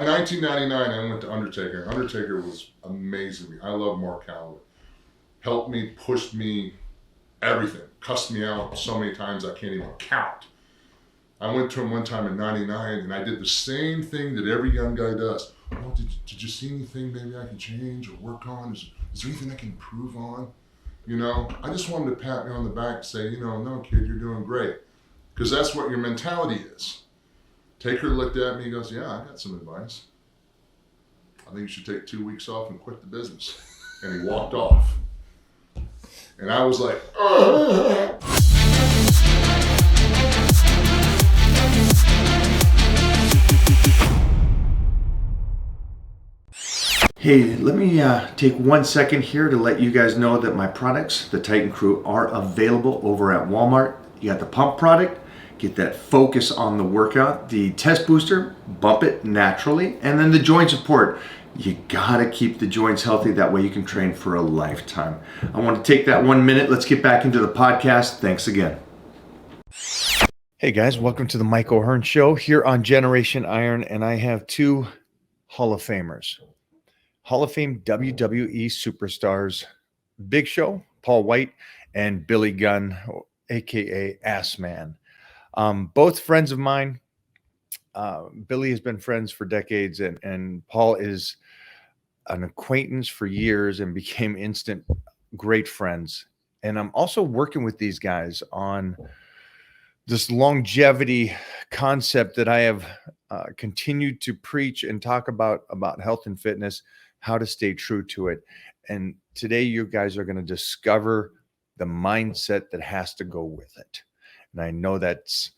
In 1999, I went to Undertaker. Undertaker was amazing. I love Mark Calaway. Helped me, pushed me, everything. Cussed me out so many times I can't even count. I went to him one time in 99 and I did the same thing that every young guy does. Oh, did you see anything maybe I can change or work on? Is there anything I can improve on? You know, I just wanted to pat me on the back and say, no kid, you're doing great. Because that's what your mentality is. Taker looked at me and goes, yeah, I got some advice. I think you should take 2 weeks off and quit the business. And he walked off. And I was like, ugh. Hey, let me take 1 second here to let you guys know that my products, the Titan Crew, are available over at Walmart. You got the pump product, get that focus on the workout, the test booster, bump it naturally, and then the joint support. You gotta keep the joints healthy, that way you can train for a lifetime. I want to take that 1 minute. Let's get back into the podcast. Thanks again. Hey guys, welcome to the Mike O'Hearn Show here on Generation Iron, and I have two Hall of Famers. Hall of Fame WWE superstars, Big Show, Paul White, and Billy Gunn, aka Ass Man. Both friends of mine. Billy has been friends for decades, and Paul is an acquaintance for years and became instant great friends. And I'm also working with these guys on this longevity concept that I have continued to preach and talk about health and fitness, how to stay true to it. And today you guys are going to discover the mindset that has to go with it. And I know that's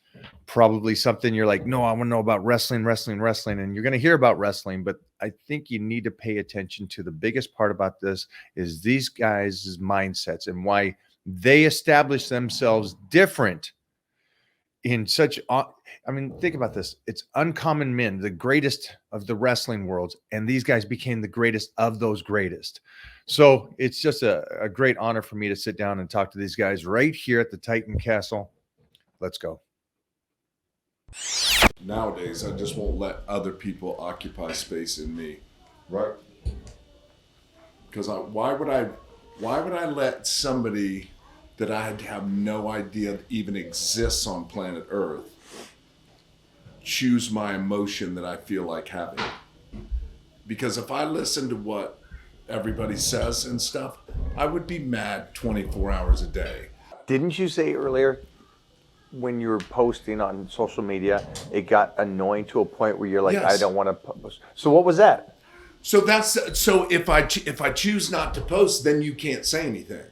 probably something you're like, no, I want to know about wrestling. And you're going to hear about wrestling, but I think you need to pay attention to the biggest part about this is these guys' mindsets and why they establish themselves different in such, think about this. It's uncommon men, the greatest of the wrestling worlds, and these guys became the greatest of those greatest. So it's just a great honor for me to sit down and talk to these guys right here at the Titan Castle. Let's go. Nowadays, I just won't let other people occupy space in me. Right. Because why would I let somebody that I have no idea even exists on planet Earth choose my emotion that I feel like having? Because if I listen to what everybody says and stuff, I would be mad 24 hours a day. Didn't you say earlier when you were posting on social media, it got annoying to a point where you're like, yes, I don't want to post? So what was that? So if I choose not to post, then you can't say anything.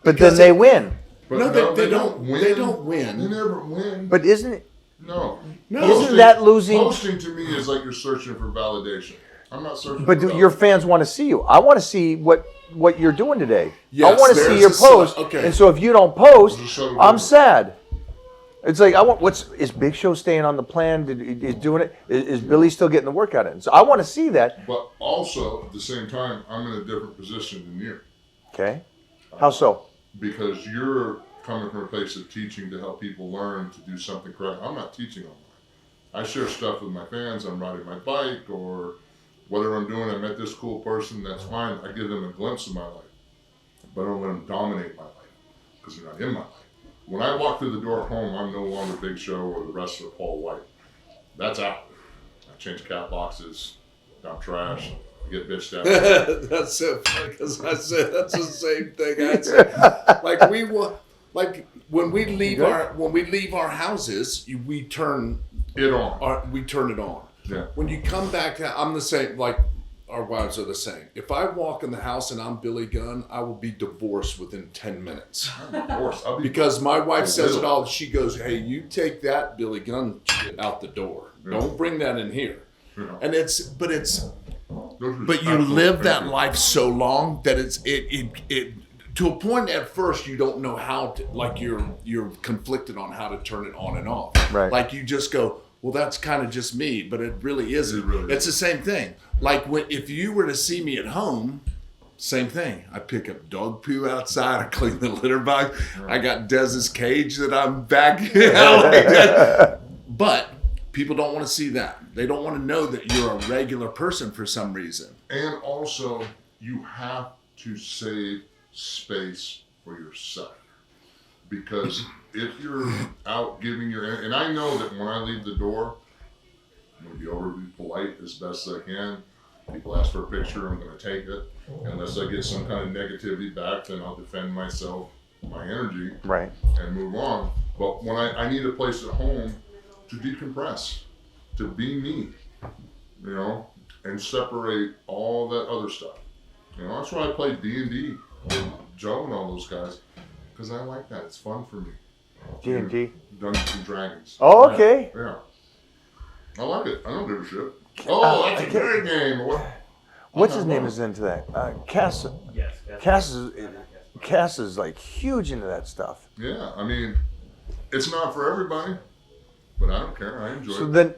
But then they win. No, they don't win. They don't win. They never win. But isn't it? No. Isn't that losing? Posting to me is like you're searching for validation. I'm not searching but for validation. Your fans want to see you. I want to see what you're doing today. Yes, I want to see your post. Okay. And so if you don't post, I'm sad. It's like, is Big Show staying on the plan? Is doing it? Is Billy still getting the workout in? So I want to see that. But also, at the same time, I'm in a different position than you. Okay. How so? Because you're coming from a place of teaching to help people learn to do something correct. I'm not teaching online. I share stuff with my fans. I'm riding my bike or whatever I'm doing. I met this cool person. That's fine. I give them a glimpse of my life. But I don't let them dominate my life because they're not in my life. When I walk through the door at home, I'm no longer Big Show or the wrestler Paul White. That's out. I change cat boxes, dump trash, get bitched out. That's so funny because I said that's the same thing. I said, when we leave our houses, we turn it on. We turn it on. Yeah. When you come back, I'm the same. Like our wives are the same. If I walk in the house and I'm Billy Gunn, I will be divorced within 10 minutes. Because my wife says it all. She goes, "Hey, you take that Billy Gunn shit out the door. Yeah. Don't bring that in here." Yeah. And but you live that life so long that it to a point at first you don't know how to, like you're conflicted on how to turn it on and off. Right. Like you just go, well, that's kind of just me, but it really isn't. It's the same thing. Like if you were to see me at home, same thing. I pick up dog poo outside. I clean the litter box. Right. I got Dez's cage that I'm back. But People don't want to see that. They don't want to know that you're a regular person for some reason. And also, you have to save space for yourself. Because if you're out giving and I know that when I leave the door, I'm going to be overly polite as best as I can. People ask for a picture, I'm going to take it. Unless I get some kind of negativity back, then I'll defend myself, my energy, Right. and move on. But when I need a place at home to decompress, to be me, you know, and separate all that other stuff. You know, that's why I play D&D with Joe and all those guys, because I like that. It's fun for me. D&D? Dungeons and Dragons. Oh, okay. Yeah. I like it. I don't give a shit. Oh, that's a great game. What's his name is into that? Cass. Yes. Cass is like huge into that stuff. Yeah, I mean, it's not for everybody, but I don't care. I enjoy it. So then,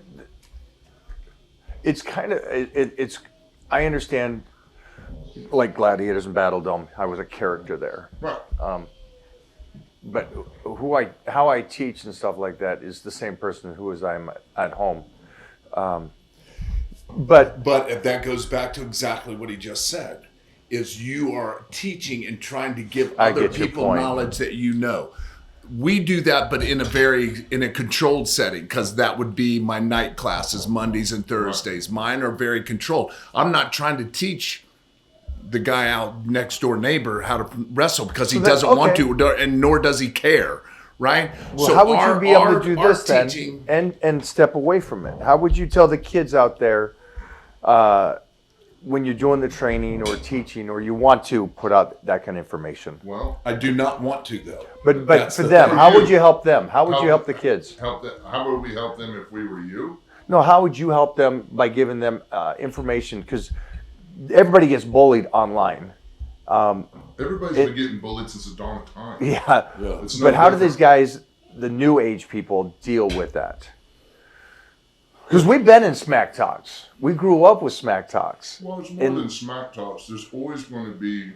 it's kind of it's. I understand, like Gladiators and Battle Dome. I was a character there. Right. But how I teach and stuff like that is the same person who as I'm at home. But if that goes back to exactly what he just said, is you are teaching and trying to give other people knowledge that you know. We do that, but in a controlled setting, because that would be my night classes, Mondays and Thursdays. Mine are very controlled. I'm not trying to teach the guy out next door neighbor how to wrestle because he doesn't want to, and nor does he care, right? Well, so how would you be able to do this then and step away from it? How would you tell the kids out there when you're doing the training or teaching, or you want to put out that kind of information? Well, I do not want to, though. But for them, how would you help them? How would you help the kids? How would we help them if we were you? No, how would you help them by giving them information? Because everybody gets bullied online. Everybody's been getting bullied since the dawn of time. Yeah. But how do these guys, the new age people, deal with that? Because we've been in smack talks. We grew up with smack talks. Well, it's more than smack talks. There's always going to be,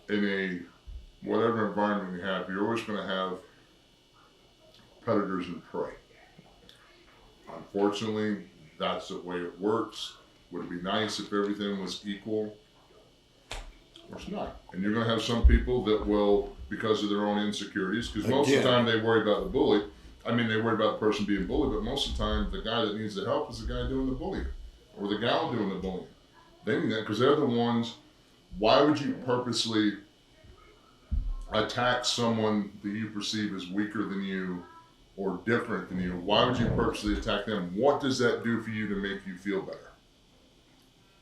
in a whatever environment you have, you're always going to have predators and prey. Unfortunately, that's the way it works. Would it be nice if everything was equal? Of course not. And you're going to have some people that will, because of their own insecurities, because most of the time they worry about the bully. I mean, they worry about the person being bullied, but most of the time the guy that needs the help is the guy doing the bullying, or the gal doing the bullying. They need that because they're the ones. Why would you purposely attack someone that you perceive as weaker than you or different than you? Why would you purposely attack them? What does that do for you to make you feel better?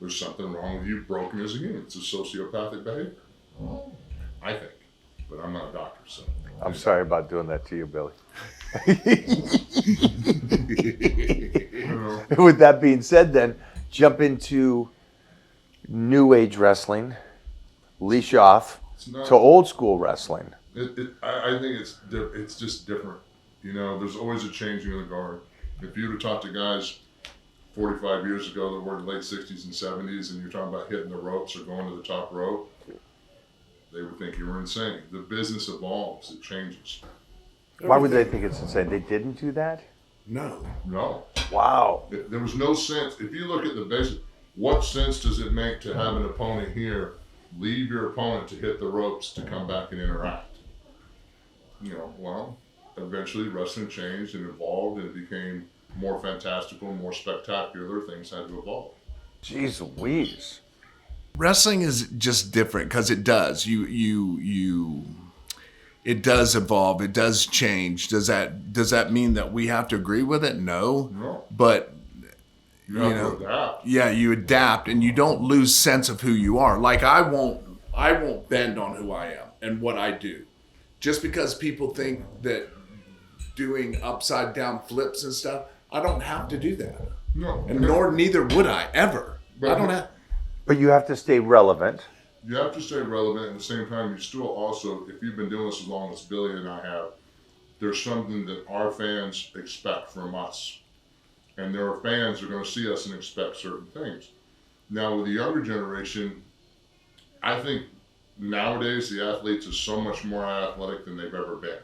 There's something wrong with you, broken as a human. It's a sociopathic behavior, I think. But I'm not a doctor, so. I'm sorry about doing that to you, Billy. With that being said, then, jump into new age wrestling, leash off to old school wrestling. I think it's just different. You know, there's always a changing of the guard. If you'd have talked to guys 45 years ago that were in the late 60s and 70s, and you're talking about hitting the ropes or going to the top rope, they would think you were insane. The business evolves, it changes. Why would they think it's insane? They didn't do that? No. Wow. There was no sense. If you look at the basic, what sense does it make to have an opponent here, leave your opponent to hit the ropes to come back and interact? You know, well, eventually wrestling changed and evolved, and it became more fantastical, more spectacular. Things had to evolve. Jeez Louise. Wrestling is just different because it does. It does evolve. It does change. Does that mean that we have to agree with it? No. But you have to adapt. Yeah, you adapt, and you don't lose sense of who you are. Like I won't bend on who I am and what I do, just because people think that doing upside down flips and stuff. I don't have to do that. No. And neither would I ever. I don't have. But you have to stay relevant. You have to stay relevant. At the same time, you still also, if you've been doing this as long as Billy and I have, there's something that our fans expect from us. And there are fans that are going to see us and expect certain things. Now, with the younger generation, I think nowadays the athletes are so much more athletic than they've ever been.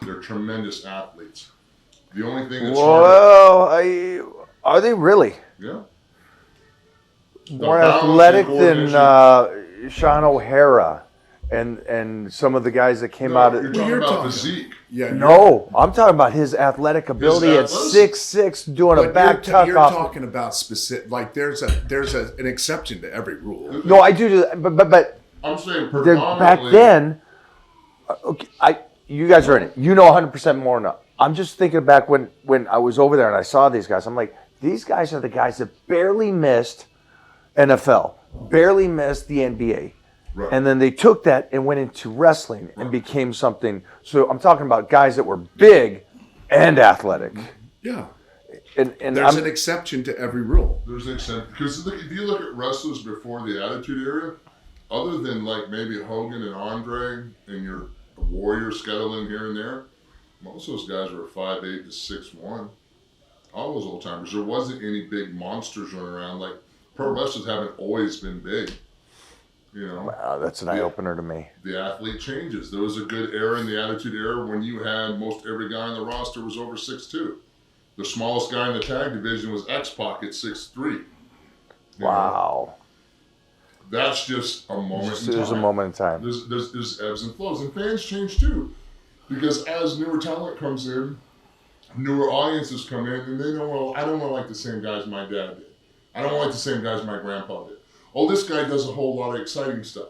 They're tremendous athletes. The only thing that's harder. Well, are they really? Yeah. More athletic than Sean O'Hara and some of the guys that came out of. You're talking about physique. Yeah. No, I'm talking about his athletic ability at 6'6", doing a back tuck You're off. talking about specific. Like there's an exception to every rule. No, I do that, but I'm saying back then. Okay, you guys are in it. You know 100% more now. I'm just thinking back when I was over there and I saw these guys. I'm like, these guys are the guys that barely missed NFL, barely missed the NBA. Right. And then they took that and went into wrestling and became something. So I'm talking about guys that were big and athletic. Yeah. And there's an exception to every rule. There's an exception. Because if you look at wrestlers before the Attitude Era, other than like maybe Hogan and Andre and your Warrior scuttling here and there, most of those guys were 5'8" to 6'1". All those old timers. There wasn't any big monsters running around. Like pro wrestlers haven't always been big. You know. Wow, that's an eye opener to me. The athlete changes. There was a good era in the Attitude Era when you had most every guy on the roster was over 6'2". The smallest guy in the tag division was X-Pac at 6'3". Wow. That's just a moment in time. There's a moment in time. There's ebbs and flows. And fans change too. Because as newer talent comes in, newer audiences come in, and they don't want, I don't want to like the same guys my dad did. I don't want like the same guys my grandpa did. Oh, this guy does a whole lot of exciting stuff.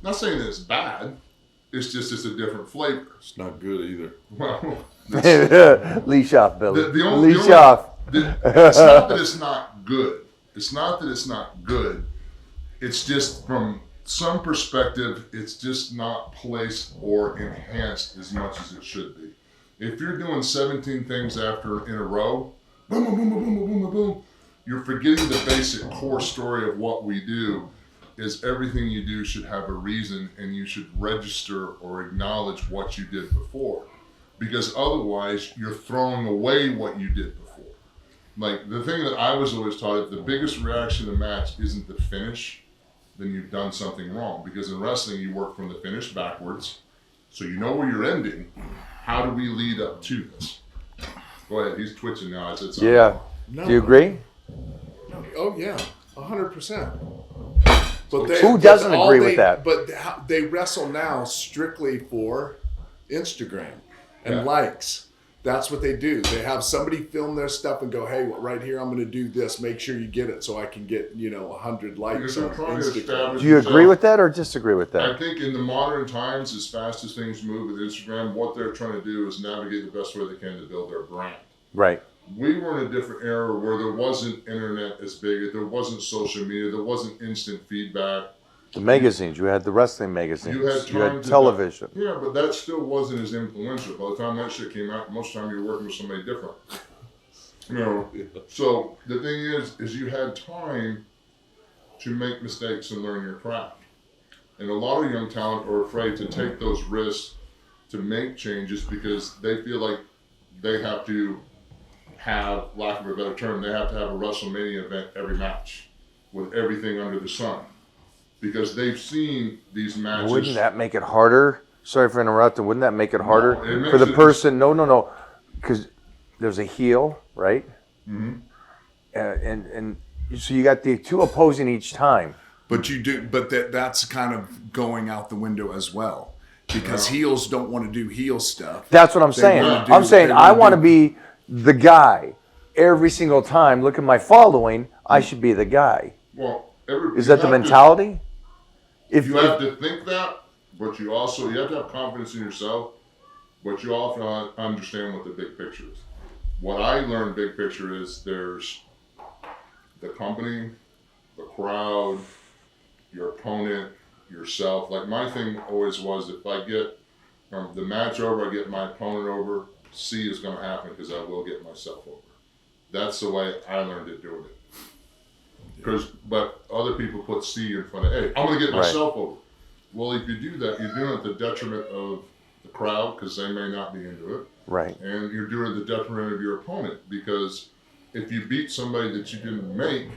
Not saying that it's bad. It's just it's a different flavor. It's not good either. Well, leash off, Billy. Leash off. It's not that it's not good. It's not that it's not good. It's just from some perspective, it's just not placed or enhanced as much as it should be. If you're doing 17 things in a row, boom, boom, boom, boom, boom, boom, boom, boom, you're forgetting the basic core story of what we do. Is everything you do should have a reason, and you should register or acknowledge what you did before, because otherwise you're throwing away what you did before. Like the thing that I was always taught, if the biggest reaction to the match isn't the finish, then you've done something wrong. Because in wrestling, you work from the finish backwards, so you know where you're ending. How do we lead up to this? Go ahead. He's twitching now. I said something. Yeah. No. Do you agree? Oh yeah, 100%. But who doesn't agree with that? But they wrestle now strictly for Instagram and likes. That's what they do. They have somebody film their stuff and go, hey, right here, I'm going to do this. Make sure you get it so I can get, 100 likes on Instagram. Do you agree with that or disagree with that? I think in the modern times, as fast as things move with Instagram, what they're trying to do is navigate the best way they can to build their brand. Right. We were in a different era where there wasn't internet as big, there wasn't social media, there wasn't instant feedback. The magazines, you had the wrestling magazines, you had television. Yeah, but that still wasn't as influential. By the time that shit came out, most of the time you were working with somebody different. So the thing is you had time to make mistakes and learn your craft. And a lot of young talent are afraid to take those risks to make changes because they feel like they have to have, lack of a better term, they have to have a WrestleMania event every match with everything under the sun. Because they've seen these matches. Wouldn't that make it harder? Sorry for interrupting. Wouldn't that make it harder for the it person? No. Because there's a heel, right? Mm-hmm. And so you got the two opposing each time. But you do. But that's kind of going out the window as well. Because heels don't want to do heel stuff. That's what I'm saying. I'm saying I want to be the guy every single time. Look at my following. I should be the guy. Well, is that the mentality? If you have to think that, but you have to have confidence in yourself, but you also understand what the big picture is. What I learned big picture is there's the company, the crowd, your opponent, yourself. Like my thing always was, if I get the match over, I get my opponent over, C is going to happen because I will get myself over. That's the way I learned it doing it. But other people put C in front of A. I'm going to get myself over. Well, if you do that, you're doing it at the detriment of the crowd because they may not be into it. Right. And you're doing it at the detriment of your opponent because if you beat somebody that you didn't make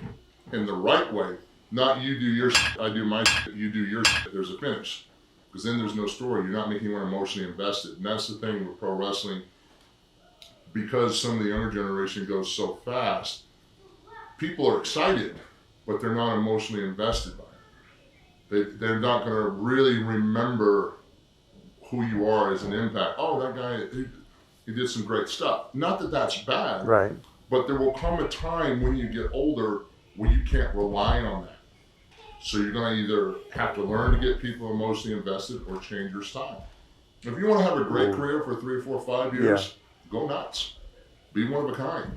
in the right way, not you do your shit, I do my shit, you do your shit, there's a finish. Because then there's no story. You're not making anyone emotionally invested. And that's the thing with pro wrestling. because some of the younger generation goes so fast, people are excited, but they're not emotionally invested by it. They're not going to really remember who you are as an impact. Oh, that guy, he did some great stuff. Not that that's bad, Right. but there will come a time when you get older where you can't rely on that. So you're going to either have to learn to get people emotionally invested or change your style. If you want to have a great career for 3, 4, 5 years, go nuts. Be one of a kind.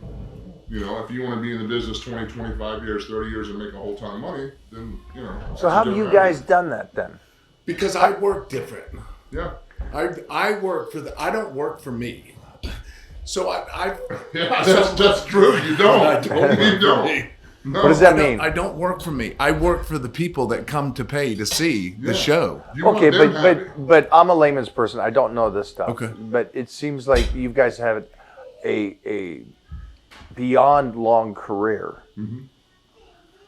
You know, if you want to be in the business 20, 25 years, 30 years and make a whole ton of money, then, you know. So how have you guys done that then? Because I work different. Yeah. I work for I don't work for me. So Yeah, that's true. You don't. You don't. No. What does that mean? I don't work for me. I work for the people that come to pay to see the show. Okay, but I'm a layman's person. I don't know this stuff. Okay. But it seems like you guys have a beyond long career. Mm-hmm.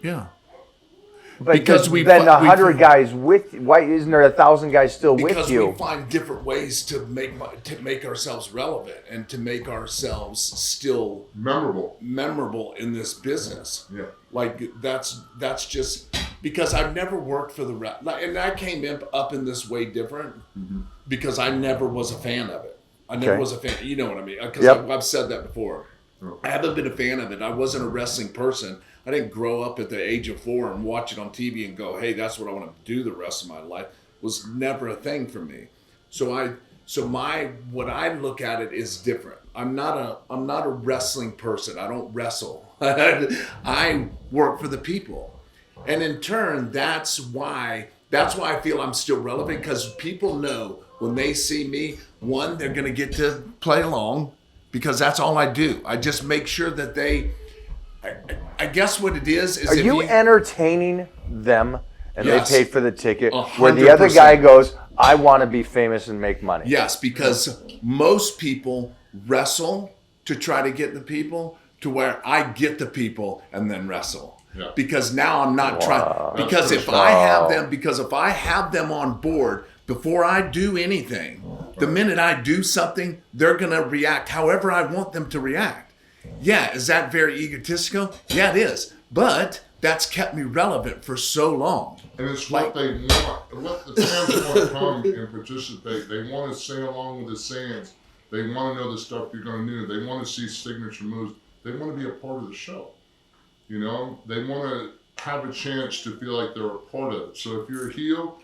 Yeah. But because we've been 100 guys with. Why isn't there 1,000 guys still with you? Because we find different ways to make ourselves relevant and to make ourselves still memorable in this business. Yeah, like that's just because I've never worked for and I came up in this way different because I never was a fan of it. I never was a fan. You know what I mean? Because I've said that before. I haven't been a fan of it. I wasn't a wrestling person. I didn't grow up at the age of 4 and watch it on TV and go, hey, that's what I want to do the rest of my life. It was never a thing for me. So what I look at it is different. I'm not a wrestling person. I don't wrestle. I work for the people. And in turn, that's why I feel I'm still relevant, because people know when they see me, one, they're going to get to play along, because that's all I do. I just make sure that I guess what it is Are you entertaining them and Yes. they paid for the ticket 100%. where the other guy goes, I want to be famous and make money? Yes, because most people wrestle to try to get the people to where I get the people and then wrestle. Yeah. Because now I'm not trying. Because if I have them on board before I do anything, the minute I do something, they're gonna react however I want them to react. Yeah, is that very egotistical? Yeah, it is. But that's kept me relevant for so long. And it's what they want. What the fans want to come and participate. They want to sing along with the sayings. They want to know the stuff you're going to do. They want to see signature moves. They want to be a part of the show. You know, they want to have a chance to feel like they're a part of it. So if you're a heel,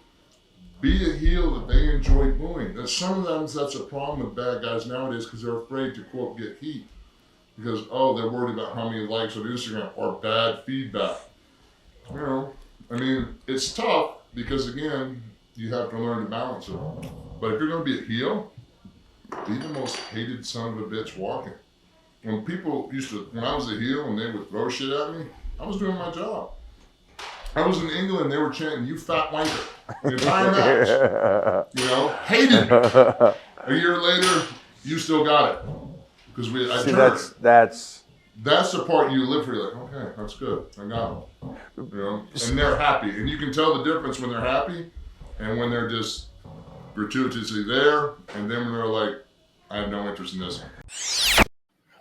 be a heel that they enjoy booing. And sometimes that's a problem with bad guys nowadays because they're afraid to, quote, get heat. Because, they're worried about how many likes on Instagram or bad feedback. You know, I mean, it's tough because, again, you have to learn to balance it. But if you're going to be a heel, be the most hated son of a bitch walking. When I was a heel and they would throw shit at me, I was doing my job. I was in England, they were chanting, "You fat wanker," the entire match. You know, hated me. A year later, you still got it. Because that's the part you live for. You're like, okay, that's good. I got them. You know, and they're happy, and you can tell the difference when they're happy, and when they're just gratuitously there, and then when they're like, I have no interest in this. I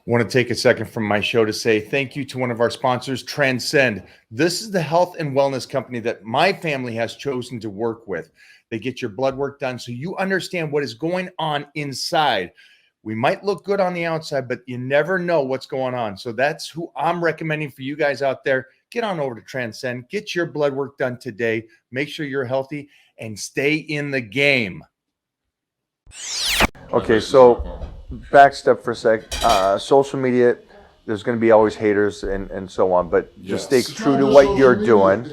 want to take a second from my show to say thank you to one of our sponsors, Transcend. This is the health and wellness company that my family has chosen to work with. They get your blood work done so you understand what is going on inside. We might look good on the outside, but you never know what's going on. So that's who I'm recommending for you guys out there. Get on over to Transcend. Get your blood work done today. Make sure you're healthy and stay in the game. Okay, so back step for a sec. Social media, there's going to be always haters and so on, but just stay true to what you're doing.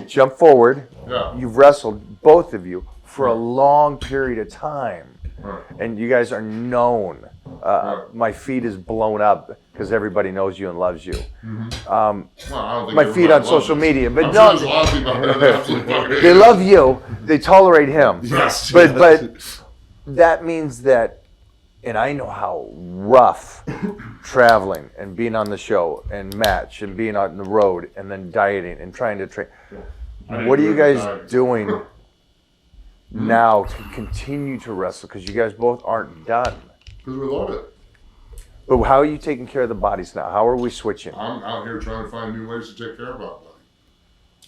Jump forward. Yeah. You've wrestled, both of you, for a long period of time. Right. And you guys are known. My feed is blown up because everybody knows you and loves you. Mm-hmm. My feed on social media, but no, they love you. They tolerate him. Yes, but that means that, and I know how rough traveling and being on the show and match and being on the road and then dieting and trying to train. What are you guys doing now to continue to wrestle? Because you guys both aren't done. Because we love it. But how are you taking care of the bodies now? How are we switching? I'm out here trying to find new ways to take care of my body.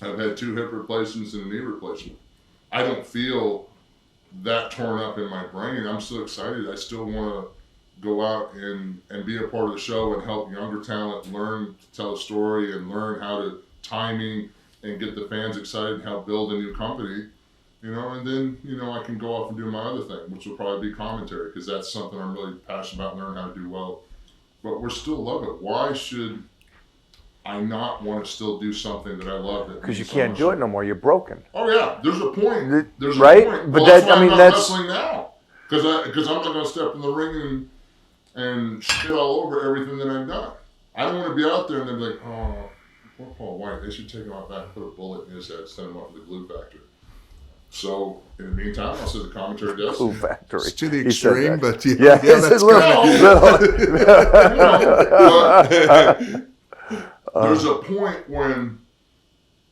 I've had 2 hip replacements and a knee replacement. I don't feel that torn up in my brain. I'm still excited. I still want to go out and be a part of the show and help younger talent learn to tell a story and learn how to timing and get the fans excited and help build a new company, and then, I can go off and do my other thing, which will probably be commentary, because that's something I'm really passionate about and learn how to do well. But we're still love it. Why should I not want to still do something that I love? Because you can't do it no more. You're broken. Oh yeah, there's a point. There's right? a point. But that's that, why I'm not that's wrestling now. Because I'm not going to step in the ring and shit all over everything that I've done. I don't want to be out there and then be like, oh, poor Paul White. They should take him out back, put a bullet in his head, send him off to the glue factory. So in the meantime, I'll say the commentary desk. Glue factory. It's to the extreme, but yeah, that's there's a point when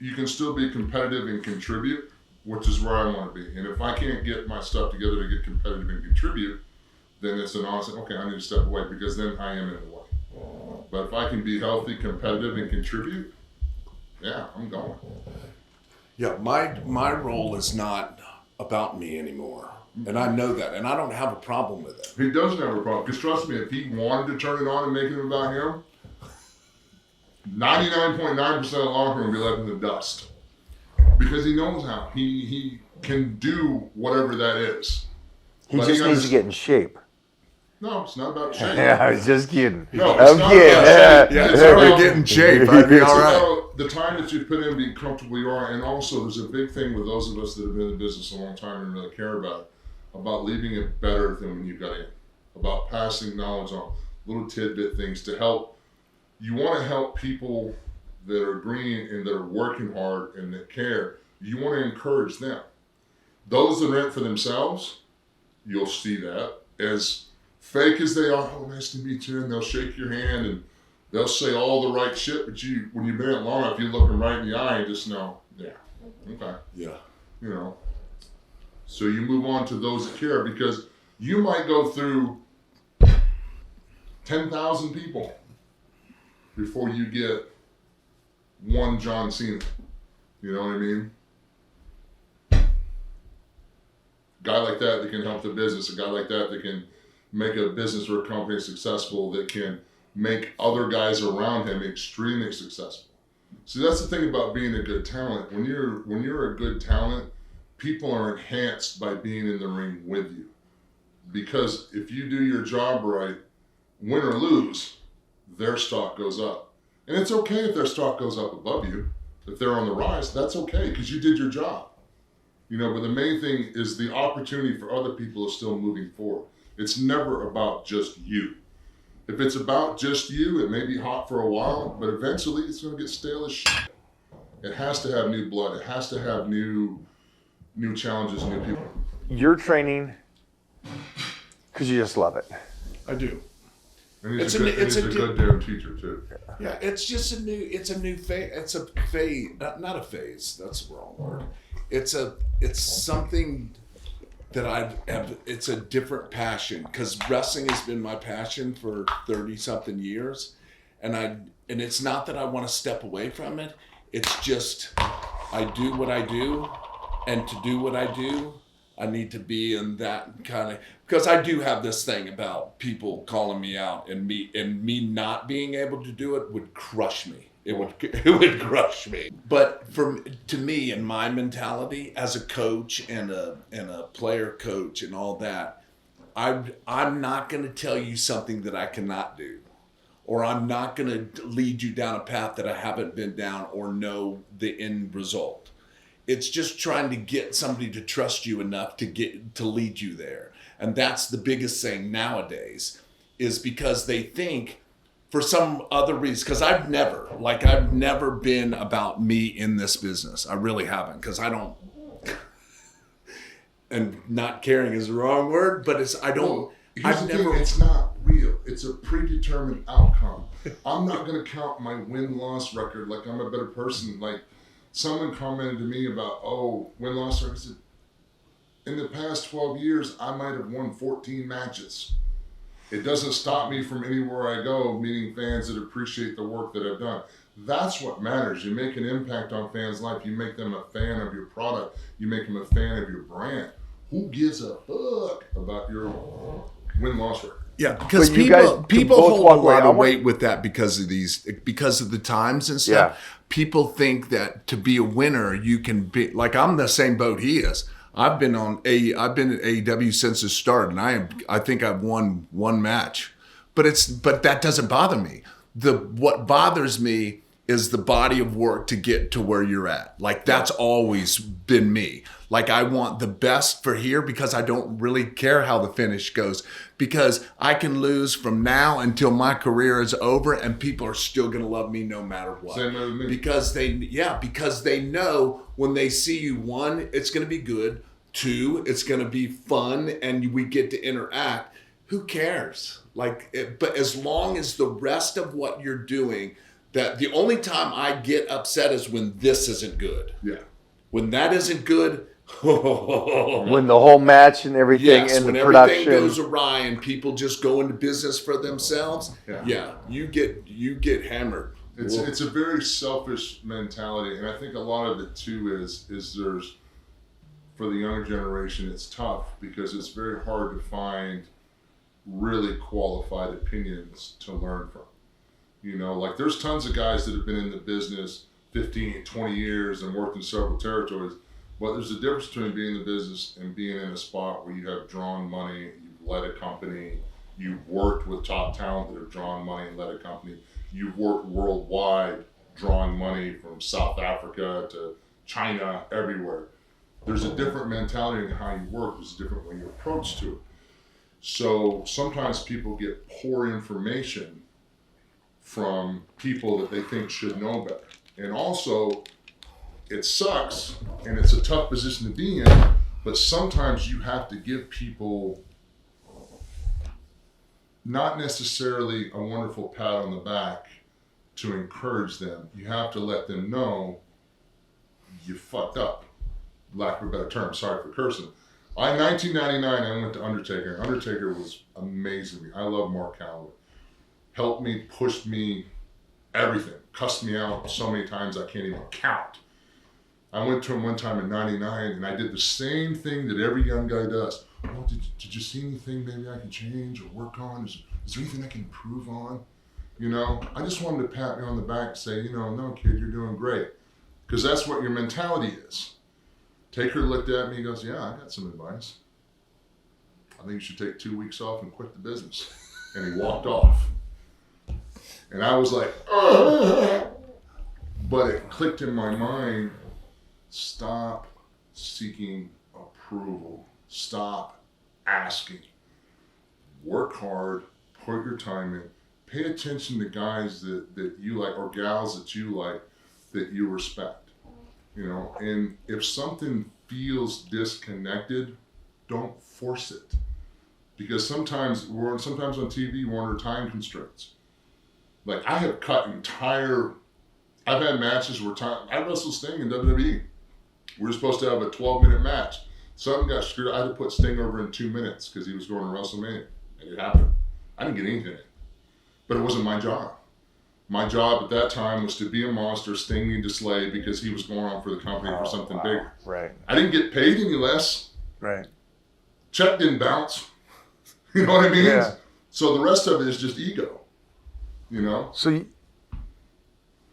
you can still be competitive and contribute, which is where I want to be. And if I can't get my stuff together to get competitive and contribute, then it's an honest, okay, I need to step away, because then I am in the way. But if I can be healthy, competitive, and contribute, yeah, I'm going. Yeah, my role is not about me anymore. And I know that, and I don't have a problem with it. He doesn't have a problem, because trust me, if he wanted to turn it on and make it about him, 99.9% of the locker room would be left in the dust. Because he knows how. He can do whatever that is. He just needs to get in shape. No, it's not about shape. Yeah, I was just kidding. No, I'm kidding. Yeah, it's about getting in shape. I'd be all right. About the time that you put in, being comfortable you are, and also there's a big thing with those of us that have been in the business a long time and really care about leaving it better than when you got in, about passing knowledge on little tidbit things to help. You want to help people that are green and that are working hard and that care. You want to encourage them. Those that are in it for themselves, you'll see that. As fake as they are, oh, nice to meet you, and they'll shake your hand and they'll say all the right shit, but when you've been in it long enough, you look them right in the eye and just know, yeah, okay. Yeah. So you move on to those that care, because you might go through 10,000 people before you get one John Cena. You know what I mean? Guy like that can help the business, a guy like that can make a business or a company successful, that can make other guys around him extremely successful. See, that's the thing about being a good talent. When you're a good talent, people are enhanced by being in the ring with you. Because if you do your job right, win or lose, their stock goes up. And it's okay if their stock goes up above you. If they're on the rise, that's okay, because you did your job. But the main thing is the opportunity for other people is still moving forward. It's never about just you. If it's about just you, it may be hot for a while, but eventually it's going to get stale as shit. It has to have new blood. It has to have new challenges, new people. You're training because you just love it. I do. And he's a good damn teacher too. Yeah, it's just a new phase. It's a phase, not a phase. That's the wrong word. It's something that it's a different passion, because wrestling has been my passion for 30 something years. And it's not that I want to step away from it. It's just, I do what I do, and to do what I do, I need to be in that kind of, because I do have this thing about people calling me out, and me not being able to do it would crush me. It would crush me. But to me, in my mentality as a coach and a player coach and all that, I'm not going to tell you something that I cannot do, or I'm not going to lead you down a path that I haven't been down or know the end result. It's just trying to get somebody to trust you enough to lead you there. And that's the biggest thing nowadays, is because they think, for some other reason, because I've never been about me in this business. I really haven't, because I don't, and not caring is the wrong word, but it's not real. It's a predetermined outcome. I'm not going to count my win-loss record like I'm a better person. Like, someone commented to me about, win-loss record. I said, in the past 12 years, I might have won 14 matches. It doesn't stop me from anywhere I go meeting fans that appreciate the work that I've done. That's what matters. You make an impact on fans' life. You make them a fan of your product. You make them a fan of your brand. Who gives a fuck about your win-loss record? Yeah, because But you guys people both hold a walk away. lot I of want- weight with that because of the times and stuff. Yeah. People think that to be a winner, you can be like I'm the same boat he is. I've been at AEW since the start, and I think I've won one match, but that doesn't bother me. What bothers me is the body of work to get to where you're at. Like that's always been me. Like I want the best for here because I don't really care how the finish goes, because I can lose from now until my career is over and people are still going to love me no matter what. Same with me. Because they know when they see you, one, it's going to be good. Two, it's going to be fun and we get to interact. Who cares? But as long as the rest of what you're doing, that the only time I get upset is when this isn't good. Yeah. When that isn't good, When the whole match and everything yes, and when the everything production goes awry and people just go into business for themselves, Yeah. you get hammered. It's a very selfish mentality, and I think a lot of it too is there's, for the younger generation, it's tough because it's very hard to find really qualified opinions to learn from. You know, like there's tons of guys that have been in the business 15, 20 years and worked in several territories. But there's a difference between being in the business and being in a spot where you have drawn money, you've led a company, you've worked with top talent that have drawn money and led a company, you've worked worldwide, drawing money from South Africa to China, everywhere. There's a different mentality in how you work, there's a different way you approach to it. So sometimes people get poor information from people that they think should know better. And also, it sucks, and it's a tough position to be in, but sometimes you have to give people not necessarily a wonderful pat on the back to encourage them. You have to let them know you fucked up, lack of a better term, sorry for cursing. In 1999, I went to Undertaker. Undertaker was amazing. I love Mark Calloway. Helped me, pushed me, everything. Cussed me out so many times I can't even count. I went to him one time in 99 and I did the same thing that every young guy does. Oh, did you see anything maybe I can change or work on? Is there anything I can improve on? You know, I just wanted to pat me on the back and say, no kid, you're doing great. Because that's what your mentality is. Taker looked at me and goes, yeah, I got some advice. I think you should take 2 weeks off and quit the business. And he walked off. And I was like, ugh. But it clicked in my mind, stop seeking approval. Stop asking. Work hard, put your time in. Pay attention to guys that you like or gals that you like, that you respect. You know, and if something feels disconnected, don't force it. Because sometimes on TV, we're under time constraints. Like I have I've had matches where I wrestled Sting in WWE. We were supposed to have a 12-minute match. Something got screwed. I had to put Sting over in 2 minutes because he was going to WrestleMania. And it happened. I didn't get anything. But it wasn't my job. My job at that time was to be a monster, Sting needed to slay because he was going on for the company for something bigger. Right. I didn't get paid any less. Right. Check didn't bounce. You know what I mean? Yeah. So the rest of it is just ego. You know? So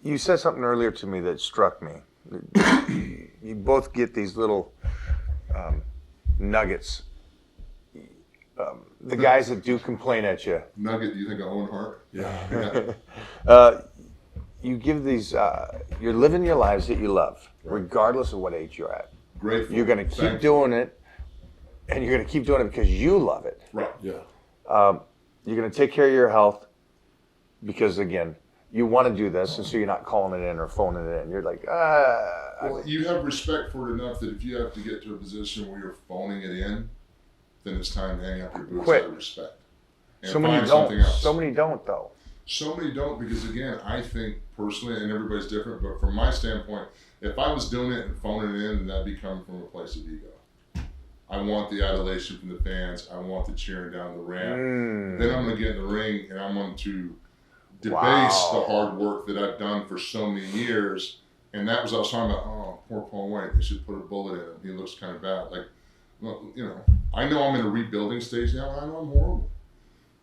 you said something earlier to me that struck me. You both get these little nuggets. The guys that do complain at you. Nugget, do you think of Owen Hart? Yeah. You give these, you're living your lives that you love, regardless of what age you're at. Grateful. You're going to keep doing it, and you're going to keep doing it because you love it. Right. Yeah. You're going to take care of your health because, again, you want to do this, and so you're not calling it in or phoning it in. You're like, Well, you have respect for it enough that if you have to get to a position where you're phoning it in, then it's time to hang up your boots out of respect. And so many find something don't. else. So many don't, though. So many don't because, again, I think personally, and everybody's different, but from my standpoint, if I was doing it and phoning it in, then that'd be coming from a place of ego. I want the adulation from the fans. I want the cheering down the ramp. Then I'm going to get in the ring and I'm going to debase the hard work that I've done for so many years. And that was, I was talking about, oh, poor Paul White. They should put a bullet in him. He looks kind of bad. Like, well, you know, I know I'm in a rebuilding stage now, and I know I'm horrible.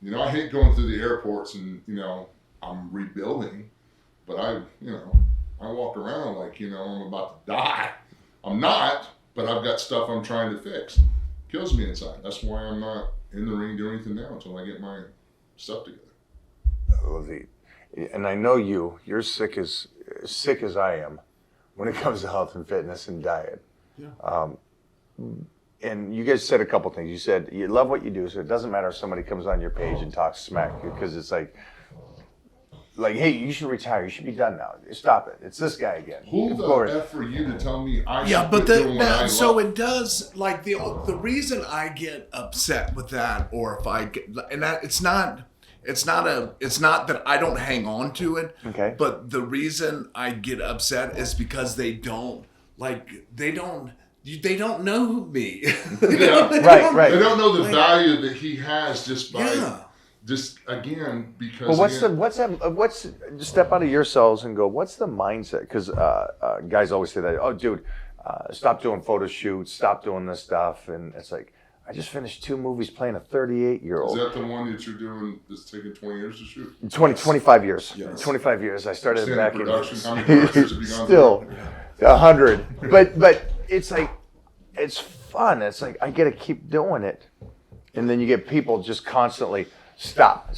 You know, I hate going through the airports and, you know, I'm rebuilding, but I walk around like, you know, I'm about to die. I'm not, but I've got stuff I'm trying to fix. Kills me inside. That's why I'm not in the ring doing anything now until I get my stuff together. And I know you're sick as I am when it comes to health and fitness and diet. Yeah. And you guys said a couple things. You said you love what you do, so it doesn't matter if somebody comes on your page and talks smack, because it's like, hey, you should retire. You should be done now. Stop it. It's this guy again. Who the F for you to tell me I should but doing what I so love? it does, like, the reason I get upset with that, or if I get, and that it's not that I don't hang on to it. Okay. But the reason I get upset is because they don't know me. They don't know the value that he has just by just again because. Well, what's step out of yourselves and go? What's the mindset? Because guys always say that. Oh, dude, stop doing photo shoots. Stop doing this stuff. And it's like, I just finished 2 movies playing a 38-year-old. Is that the one that you're doing that's taking 20 years to shoot? 25 years. Yes. 25 years. I started back in. How many productions have you gone Still, 100. But it's like, it's fun. It's like, I get to keep doing it. And then you get people just constantly, stop,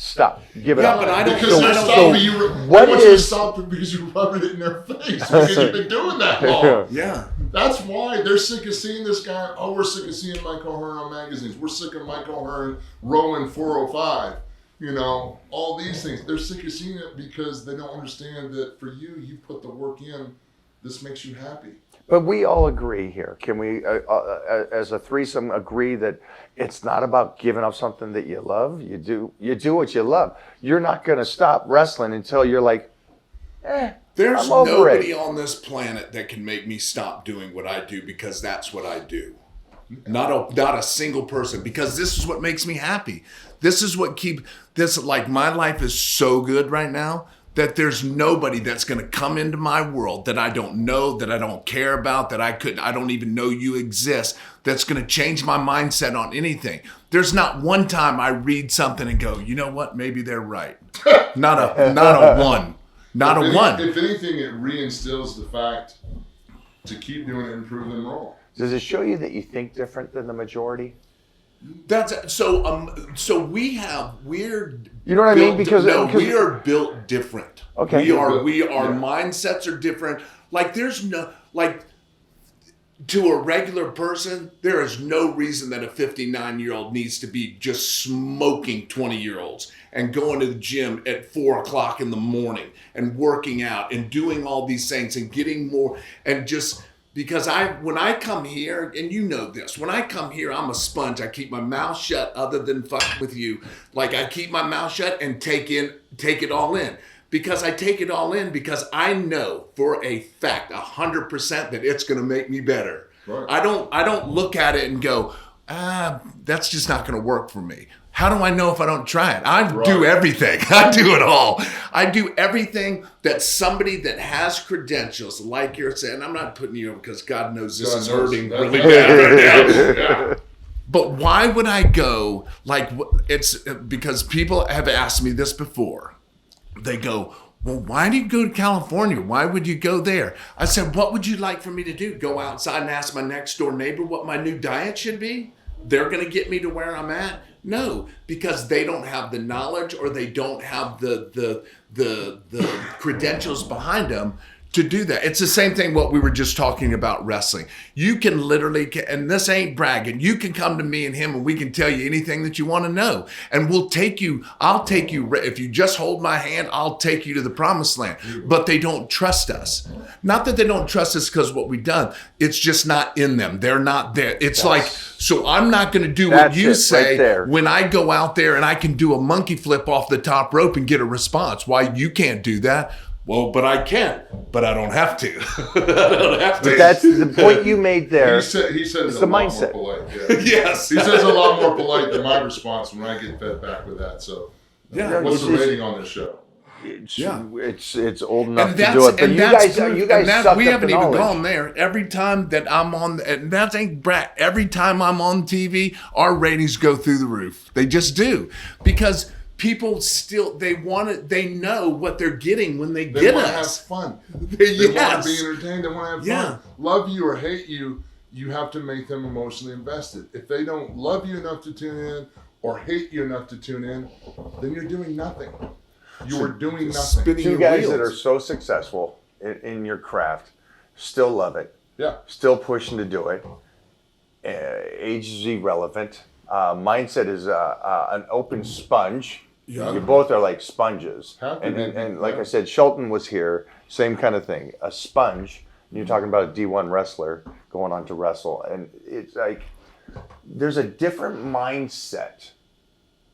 give it up. But I don't. Because they're stopping you. What is stopping because you're rubbing it in their face because you've been doing that long. Yeah. That's why they're sick of seeing this guy. Oh, we're sick of seeing Mike O'Hearn on magazines. We're sick of Mike O'Hearn rowing 405. You know, all these things. They're sick of seeing it because they don't understand that for you put the work in. This makes you happy. But we all agree here. Can we, as a threesome, agree that it's not about giving up something that you love? You do what you love. You're not going to stop wrestling until you're like, There's I'm over nobody it. on this planet that can make me stop doing what I do because that's what I do. Not a single person, because this is what makes me happy. This is what my life is so good right now that there's nobody that's going to come into my world that I don't know, that I don't care about, that I don't even know you exist, that's going to change my mindset on anything. There's not one time I read something and go, you know what, maybe they're right. Not a one. If anything, it reinstills the fact to keep doing it and prove them wrong. Does it show you that you think different than the majority? That's so we have weird. You know what I mean? Because we are built different. Okay. Our mindsets are different. Like to a regular person, there is no reason that a 59-year-old needs to be just smoking 20-year-olds and going to the gym at 4:00 in the morning and working out and doing all these things and getting more and just. Because when I come here, and you know this, when I come here, I'm a sponge. I keep my mouth shut other than fucking with you. Like, I keep my mouth shut and take it all in. Because I take it all in because I know for a fact, 100%, that it's going to make me better. Right. I don't look at it and go, that's just not going to work for me. How do I know if I don't try it? I do everything. I do it all. I do everything that somebody that has credentials, like you're saying. I'm not putting you over because God knows this is hurting really bad right now. But why would I go? Like, it's because people have asked me this before. They go, well, why do you go to California? Why would you go there? I said, what would you like for me to do? Go outside and ask my next door neighbor what my new diet should be? They're going to get me to where I'm at? No, because they don't have the knowledge or they don't have the credentials behind them to do that. It's the same thing what we were just talking about wrestling. You can literally, and this ain't bragging, you can come to me and him and we can tell you anything that you want to know. And I'll take you, if you just hold my hand, I'll take you to the promised land. But they don't trust us. Not that they don't trust us because of what we've done. It's just not in them. They're not there. It's like, so I'm not going to do what you say right when I go out there and I can do a monkey flip off the top rope and get a response. Why you can't do that? Well, but I can, but I don't have to. I don't have to. But that's the point you made there. He said it's it a the lot mindset. more polite. Yeah. Yes. He says a lot more polite than my response when I get fed back with that. So, Yeah. what's the rating on this show? It's old enough And to do it. But and you that's guys, good. you guys And that, sucked we up haven't the even knowledge. gone there. Every time that I'm on, and that ain't brat. Every time I'm on TV, our ratings go through the roof. They just do, because people still they know what they're getting when they They get want to have us. fun. They want Yes. to be entertained. They want to have fun. Love you or hate you, you have to make them emotionally invested. If they don't love you enough to tune in or hate you enough to tune in, then you're doing nothing. You are doing nothing. Spinning Two your guys wheels. that are so successful in your craft, still love it, Yeah. still pushing to do it. Age is irrelevant. Mindset is an open sponge. Yeah. You both are like sponges. Have to And, be, and like yeah. I said, Shelton was here, same kind of thing. A sponge. You're talking about a D1 wrestler going on to wrestle. And it's like, there's a different mindset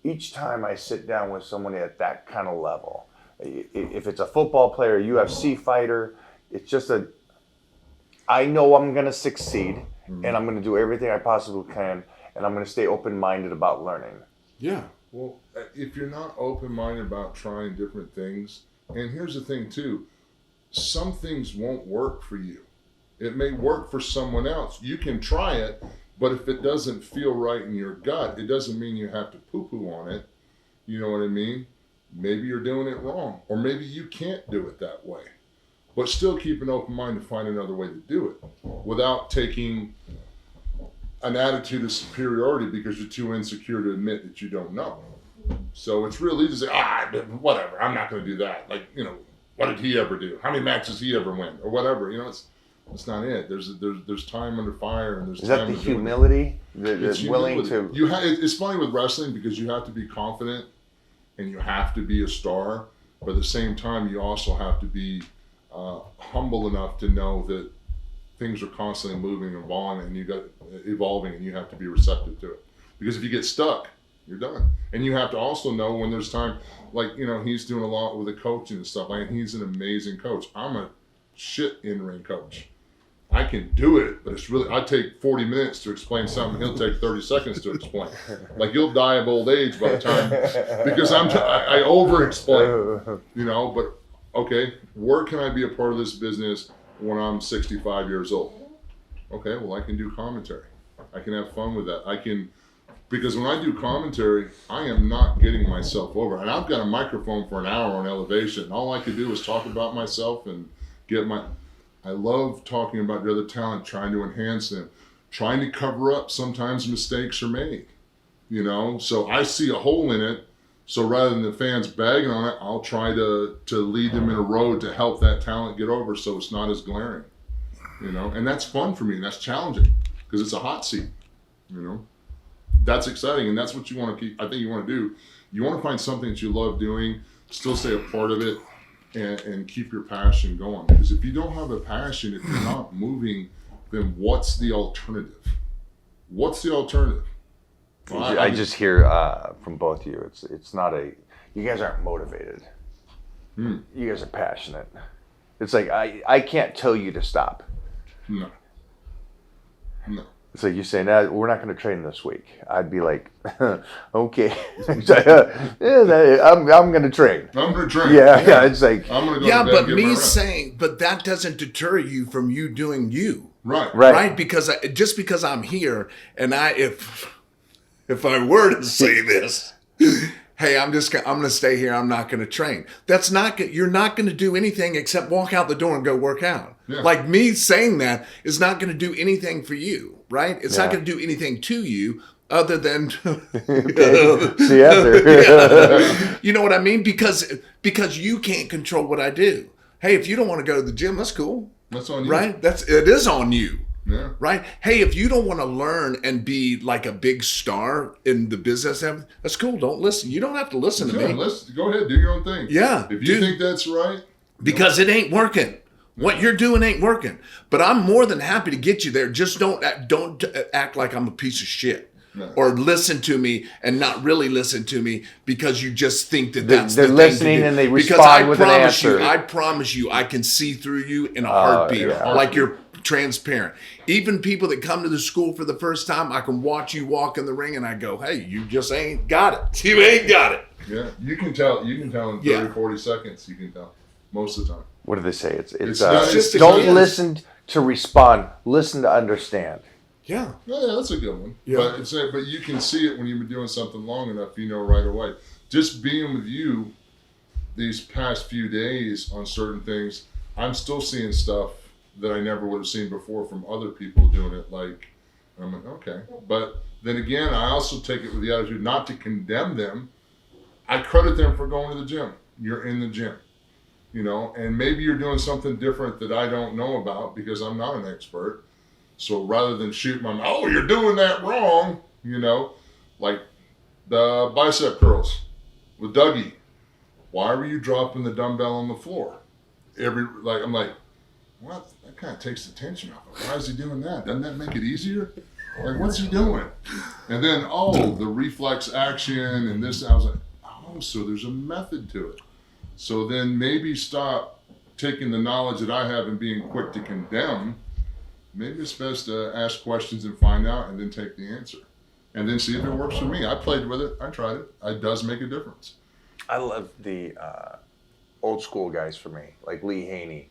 each time I sit down with someone at that kind of level. If it's a football player, UFC fighter, it's just I know I'm going to succeed, and I'm going to do everything I possibly can, and I'm going to stay open-minded about learning. Yeah. Well, if you're not open-minded about trying different things, and here's the thing too, some things won't work for you. It may work for someone else. You can try it, but if it doesn't feel right in your gut, it doesn't mean you have to poo-poo on it. You know what I mean? Maybe you're doing it wrong, or maybe you can't do it that way. But still keep an open mind to find another way to do it without taking an attitude of superiority because you're too insecure to admit that you don't know. So it's real easy to say, whatever, I'm not going to do that. Like, what did he ever do? How many matches he ever win? Or whatever, it's not it. There's time under fire, and there's Is time that the to do it. humility? It's Willing humility. to... It's funny with wrestling because you have to be confident and you have to be a star, but at the same time you also have to be humble enough to know that things are constantly moving and evolving, and you have to be receptive to it. Because if you get stuck, you're done. And you have to also know when there's time, like, he's doing a lot with the coaching and stuff. Like, he's an amazing coach. I'm a shit in-ring coach. I can do it, but it's really, I take 40 minutes to explain something. He'll take 30 seconds to explain. Like, you'll die of old age by the time, because I over-explain, but okay, where can I be a part of this business when I'm 65 years old? Okay, well, I can do commentary. I can have fun with that. Because when I do commentary, I am not getting myself over. And I've got a microphone for an hour on elevation. All I could do is talk about myself and I love talking about the other talent, trying to enhance them, trying to cover up sometimes mistakes are made, So I see a hole in it. So rather than the fans bagging on it, I'll try to lead them in a road to help that talent get over so it's not as glaring, And that's fun for me, and that's challenging because it's a hot seat, That's exciting, and that's what you want to keep. I think you want to do. You want to find something that you love doing, still stay a part of it, and keep your passion going. Because if you don't have a passion, if you're not moving, then what's the alternative? What's the alternative? Well, I just hear from both of you. It's not you guys aren't motivated. You guys are passionate. It's like I can't tell you to stop. No. So you say, "No, we're not going to train this week." I'd be like, "Okay, I'm going to train." I'm going to train. Yeah. It's like, I'm going to go. Yeah, to bed but and get my me rest. saying, but that doesn't deter you from you doing you. Right. Because just because I'm here, and if I were to say this, hey, I'm going to stay here. I'm not going to train. You're not going to do anything except walk out the door and go work out. Yeah. Like, me saying that is not going to do anything for you, right? It's not going to do anything to you other than see you after. you know what I mean? Because you can't control what I do. Hey, if you don't want to go to the gym, that's cool. That's on you. Right? It is on you. Yeah. Right? Hey, if you don't want to learn and be like a big star in the business, that's cool. Don't listen. You don't have to listen to me. Go ahead, do your own thing. Yeah. If you think that's right. Because it ain't working. What you're doing ain't working. But I'm more than happy to get you there. Just don't act like I'm a piece of shit. or listen to me and not really listen to me because you just think that They're that's the thing listening to do. and they Because respond with an answer. I promise you, I can see through you in a heartbeat, like you're transparent. Even people that come to the school for the first time, I can watch you walk in the ring and I go, hey, you just ain't got it. You ain't got it. Yeah, you can tell in 30, 40 seconds, you can tell most of the time. What do they say? It's just don't again. listen to respond. Listen to understand. Yeah. Yeah, that's a good one. Yeah. But you can see it when you've been doing something long enough, you know right away. Just being with you these past few days on certain things, I'm still seeing stuff that I never would have seen before from other people doing it. Like, I'm like, okay. But then again, I also take it with the attitude not to condemn them. I credit them for going to the gym. You're in the gym, you know, and maybe you're doing something different that I don't know about because I'm not an expert. So rather than shoot my, oh, you're doing that wrong, you know, like the bicep curls with Dougie. Why were you dropping the dumbbell on the floor? I'm like, what? That kind of takes the tension off it. Why is he doing that? Doesn't that make it easier? Like, what's he doing? And then, the reflex action and this. I was like, so there's a method to it. So then maybe stop taking the knowledge that I have and being quick to condemn. Maybe it's best to ask questions and find out and then take the answer. And then see if it works for me. I played with it. I tried it. It does make a difference. I love the old school guys for me, like Lee Haney,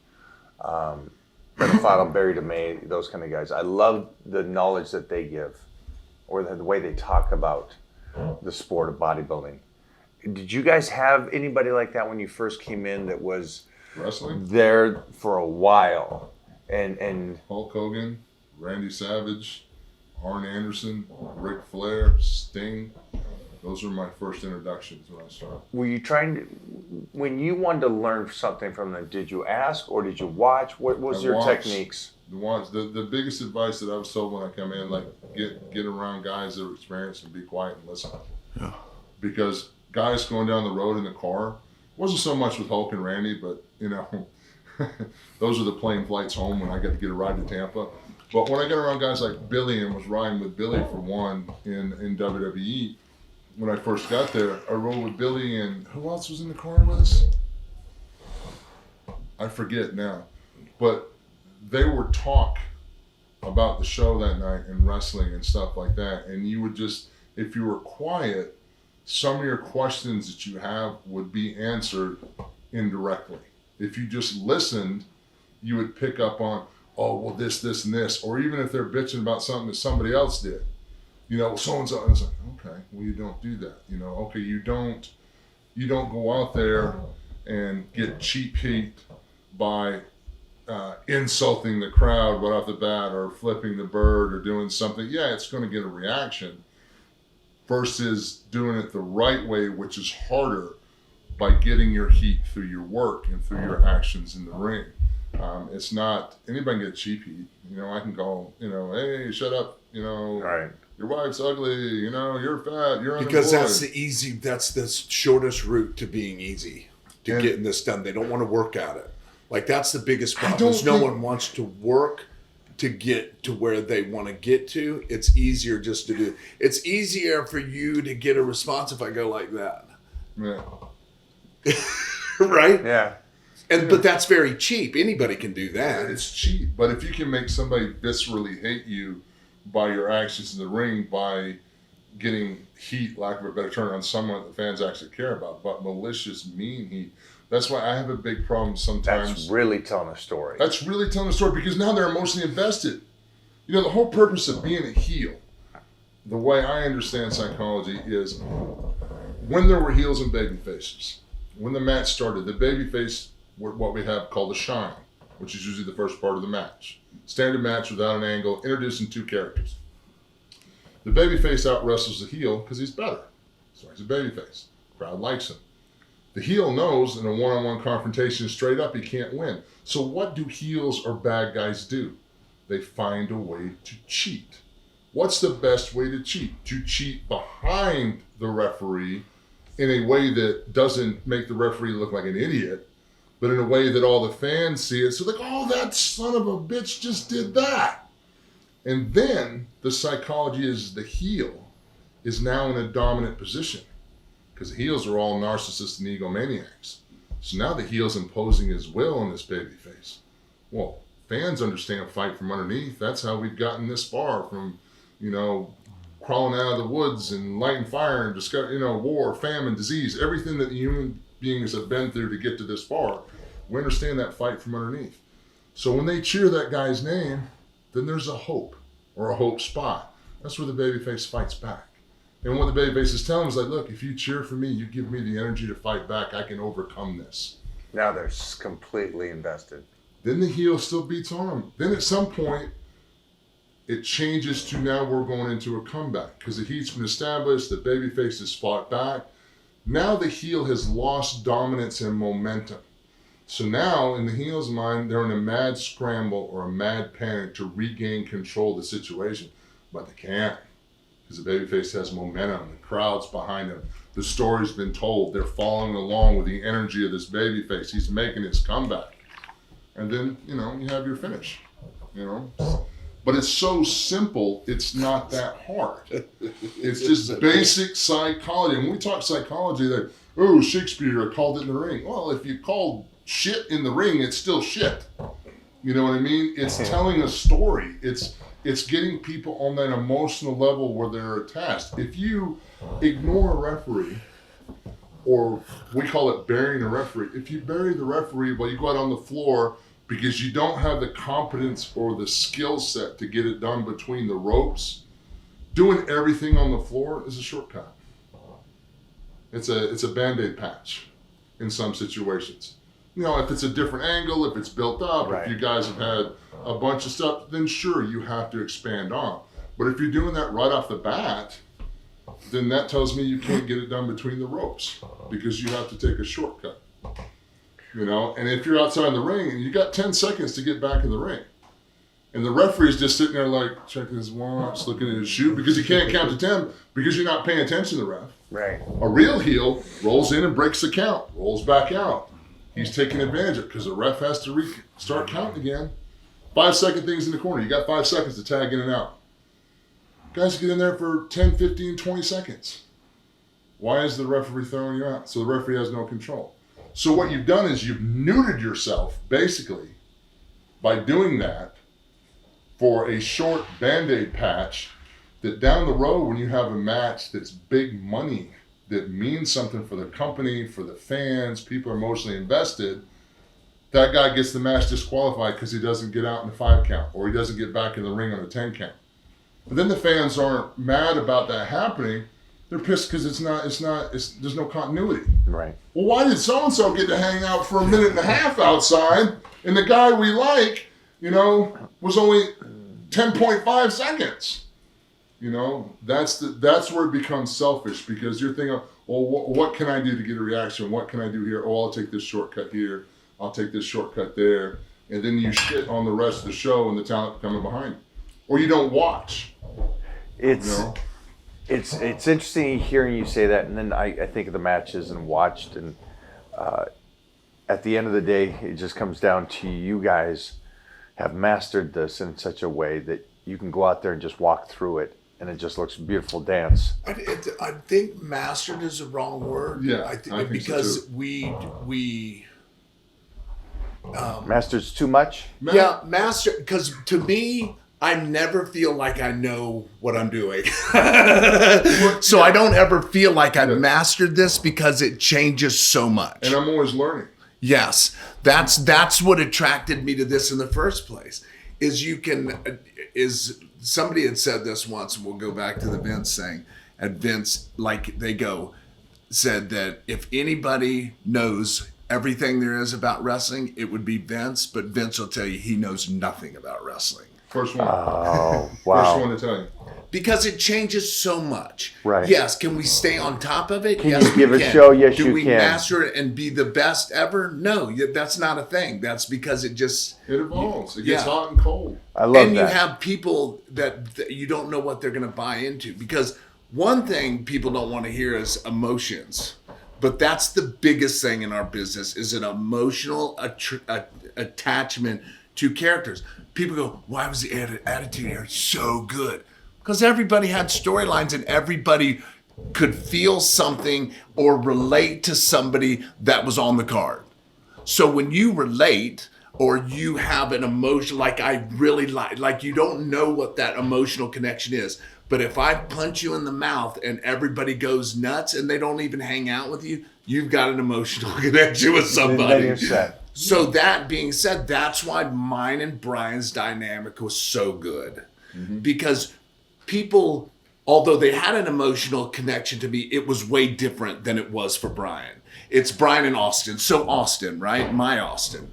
Benefato, Barry DeMay, those kind of guys. I love the knowledge that they give or the way they talk about the sport of bodybuilding. Did you guys have anybody like that when you first came in that was wrestling there for a while? And Hulk Hogan, Randy Savage, Arn Anderson, Ric Flair, Sting. Those were my first introductions when I started. Were you when you wanted to learn something from them, did you ask or did you watch? What was your techniques? The biggest advice that I was told when I come in, like get around guys that are experienced and be quiet and listen. Yeah. Because guys going down the road in the car, wasn't so much with Hulk and Randy, but you know, those are the plane flights home when I got to get a ride to Tampa. But when I got around guys like Billy and was riding with Billy for one in WWE, when I first got there, I rode with Billy and who else was in the car with us? I forget now. But they would talk about the show that night and wrestling and stuff like that. And you would just, if you were quiet, some of your questions that you have would be answered indirectly. If you just listened, you would pick up on, oh, well, this, and this. Or even if they're bitching about something that somebody else did. You know, so-and-so. And it's like, okay, well, you don't do that. You know, okay, you don't go out there and get cheap heat by insulting the crowd right off the bat or flipping the bird or doing something. Yeah, it's going to get a reaction versus doing it the right way, which is harder by getting your heat through your work and through your actions in the ring. It's not, anybody can get cheap heat. You know, I can go, you know, hey, shut up, you know. Right. Your wife's ugly, you know, you're fat, you're unemployed. Because that's the shortest route to being easy, to getting this done. They don't want to work at it. Like, that's the biggest problem, is no one wants to work to get to where they want to get to. It's easier just to do. It's easier for you to get a response if I go like that. Yeah. Right? Yeah. But that's very cheap. Anybody can do that. It's cheap. But if you can make somebody viscerally hate you by your actions in the ring, by getting heat, lack of a better term, on someone that the fans actually care about, but malicious, mean heat. That's why I have a big problem sometimes. That's really telling a story. That's really telling a story because now they're emotionally invested. You know, the whole purpose of being a heel, the way I understand psychology, is when there were heels and baby faces, when the match started, the baby face were what we have called a shine, which is usually the first part of the match. Standard match without an angle, introducing two characters. The babyface out wrestles the heel because he's better. So he's a babyface. Crowd likes him. The heel knows in a one-on-one confrontation straight up he can't win. So what do heels or bad guys do? They find a way to cheat. What's the best way to cheat? To cheat behind the referee in a way that doesn't make the referee look like an idiot, but in a way that all the fans see it. So like, oh, that son of a bitch just did that. And then the psychology is the heel is now in a dominant position because the heels are all narcissists and egomaniacs. So now the heel's imposing his will on this babyface. Well, fans understand fight from underneath. That's how we've gotten this far from, crawling out of the woods and lighting fire and discover, war, famine, disease, everything that the human beings have been through to get to this far. We understand that fight from underneath. So when they cheer that guy's name, then there's a hope or a hope spot. That's where the babyface fights back. And what the babyface is telling him is like, look, if you cheer for me, you give me the energy to fight back, I can overcome this. Now they're completely invested. Then the heel still beats on him. Then at some point, it changes to now we're going into a comeback because the heat's been established, the babyface has fought back. Now the heel has lost dominance and momentum. So now in the heel's mind, they're in a mad scramble or a mad panic to regain control of the situation, but they can't because the babyface has momentum, the crowd's behind him, the story's been told, they're following along with the energy of this babyface, he's making his comeback. And then, you have your finish, But it's so simple, it's not that hard. It's just basic psychology. And when we talk psychology, that, Shakespeare called it in the ring. Well, if you called shit in the ring, it's still shit. You know what I mean? It's telling a story. It's getting people on that emotional level where they're attached. If you ignore a referee, or we call it burying a referee, if you bury the referee while you go out on the floor because you don't have the competence or the skill set to get it done between the ropes, doing everything on the floor is a shortcut. It's a Band-Aid patch in some situations. If it's a different angle, if it's built up, right. If you guys have had a bunch of stuff, then sure, you have to expand on. But if you're doing that right off the bat, then that tells me you can't get it done between the ropes because you have to take a shortcut. And if you're outside the ring and you got 10 seconds to get back in the ring, and the referee's just sitting there like checking his watch, looking at his shoe because he can't count to 10 because you're not paying attention to the ref. Right. A real heel rolls in and breaks the count, rolls back out. He's taking advantage of it because the ref has to start counting again. 5-second things in the corner. You got 5 seconds to tag in and out. Guys get in there for 10, 15, 20 seconds. Why is the referee throwing you out? So the referee has no control. So what you've done is you've neutered yourself, basically, by doing that for a short Band-Aid patch that down the road when you have a match that's big money, that means something for the company, for the fans, people are emotionally invested, that guy gets the match disqualified because he doesn't get out in the 5 count or he doesn't get back in the ring on the 10 count. But then the fans aren't mad about that happening. They're pissed because there's no continuity. Right. Well, why did so-and-so get to hang out for a minute and a half outside and the guy we like, was only 10.5 seconds? That's where it becomes selfish because you're thinking, well, what can I do to get a reaction? What can I do here? Oh, I'll take this shortcut here. I'll take this shortcut there. And then you shit on the rest of the show and the talent coming behind you. Or you don't watch. It's interesting hearing you say that, and then I think of the matches and watched, and at the end of the day, it just comes down to you guys have mastered this in such a way that you can go out there and just walk through it, and it just looks a beautiful dance. I think mastered is the wrong word. Yeah, I think because so we master's too much. Yeah, master. Because to me, I never feel like I know what I'm doing. So I don't ever feel like I've mastered this because it changes so much. And I'm always learning. Yes, that's what attracted me to this in the first place. Somebody had said this once, and we'll go back to the Vince thing. And Vince, said that if anybody knows everything there is about wrestling, it would be Vince. But Vince will tell you he knows nothing about wrestling. First one. Oh, wow. First one to tell you. Because it changes so much. Right. Yes, can we stay on top of it? Can yes, you give we a can. show? Yes, Do you we can. master it and be the best ever? No, that's not a thing. That's because it evolves. It gets hot and cold. I love that. And you have people that you don't know what they're going to buy into. Because one thing people don't want to hear is emotions. But that's the biggest thing in our business is an emotional attachment to characters. People go, why was the attitude here so good? Because everybody had storylines and everybody could feel something or relate to somebody that was on the card. So when you relate or you have an emotion, like I really like you don't know what that emotional connection is. But if I punch you in the mouth and everybody goes nuts and they don't even hang out with you, you've got an emotional connection with somebody. So that being said, that's why mine and Brian's dynamic was so good. Because people, although they had an emotional connection to me, it was way different than it was for Brian. It's Brian and Austin. So Austin, right? My Austin.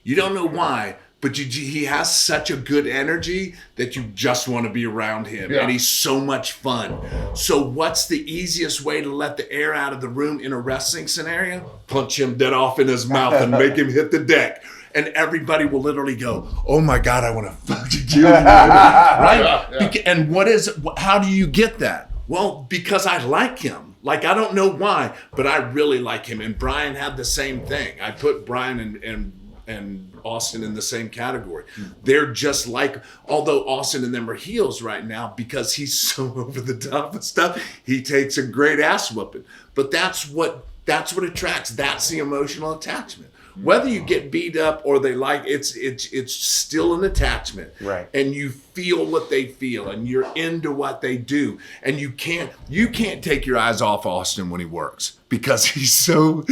You don't know why, but he has such a good energy that you just want to be around him. Yeah. And he's so much fun. So what's the easiest way to let the air out of the room in a wrestling scenario? Punch him dead off in his mouth and make him hit the deck. And everybody will literally go, oh my God, I want to fucking kill you. Right? Yeah. And how do you get that? Well, because I like him. Like, I don't know why, but I really like him. And Brian had the same thing. I put Brian and Austin in the same category. They're just like, although Austin and them are heels right now because he's so over the top and stuff, he takes a great ass whooping. But that's what attracts. That's the emotional attachment. Whether you get beat up or they like it's still an attachment, right? And you feel what they feel, and you're into what they do, and you can't take your eyes off Austin when he works because he's so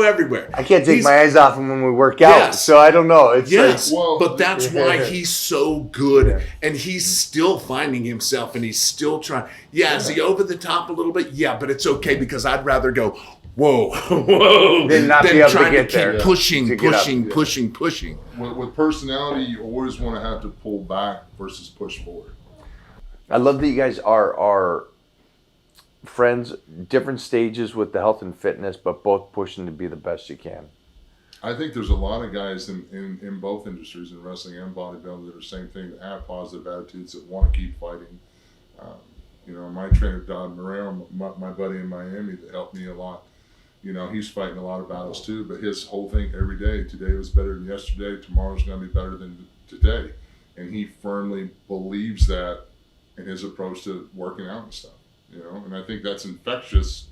everywhere. I can't take my eyes off him when we work out, yes. So I don't know. It's yes, like, but that's why he's so good, and he's still finding himself, and he's still trying. Yeah, is he over the top a little bit? Yeah, but it's okay because I'd rather go. Whoa. Then not be able to get there. Pushing. With personality, you always want to have to pull back versus push forward. I love that you guys are friends, different stages with the health and fitness, but both pushing to be the best you can. I think there's a lot of guys in both industries, in wrestling and bodybuilding, that are same thing, that have positive attitudes, that want to keep fighting. My trainer, Don Moreno, my buddy in Miami, that helped me a lot. He's fighting a lot of battles too, but his whole thing every day, today was better than yesterday, tomorrow's going to be better than today. And he firmly believes that in his approach to working out and stuff, and I think that's infectious.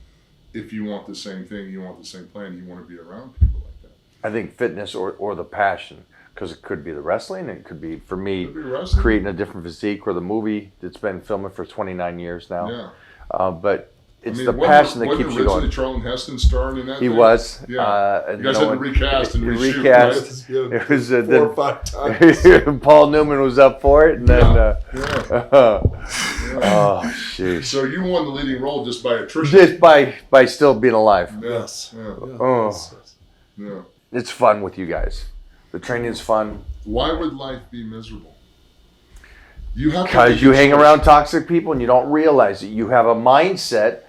If you want the same thing, you want the same plan, you want to be around people like that. I think fitness or the passion, because it could be the wrestling, it could be, for me, creating a different physique, or the movie that's been filming for 29 years now. Yeah. But it's the passion that keeps you going. Charlton Heston starring in that? He was. Yeah. You guys had to recast and reshoot. Recast. Right? It was 4 or 5 times. Paul Newman was up for it, and then. Oh, shoot. So you won the leading role just by attrition. Just by still being alive. Yes. Yeah. It's fun with you guys. The training is fun. Why would life be miserable? Because you hang around toxic people and you don't realize it. You have a mindset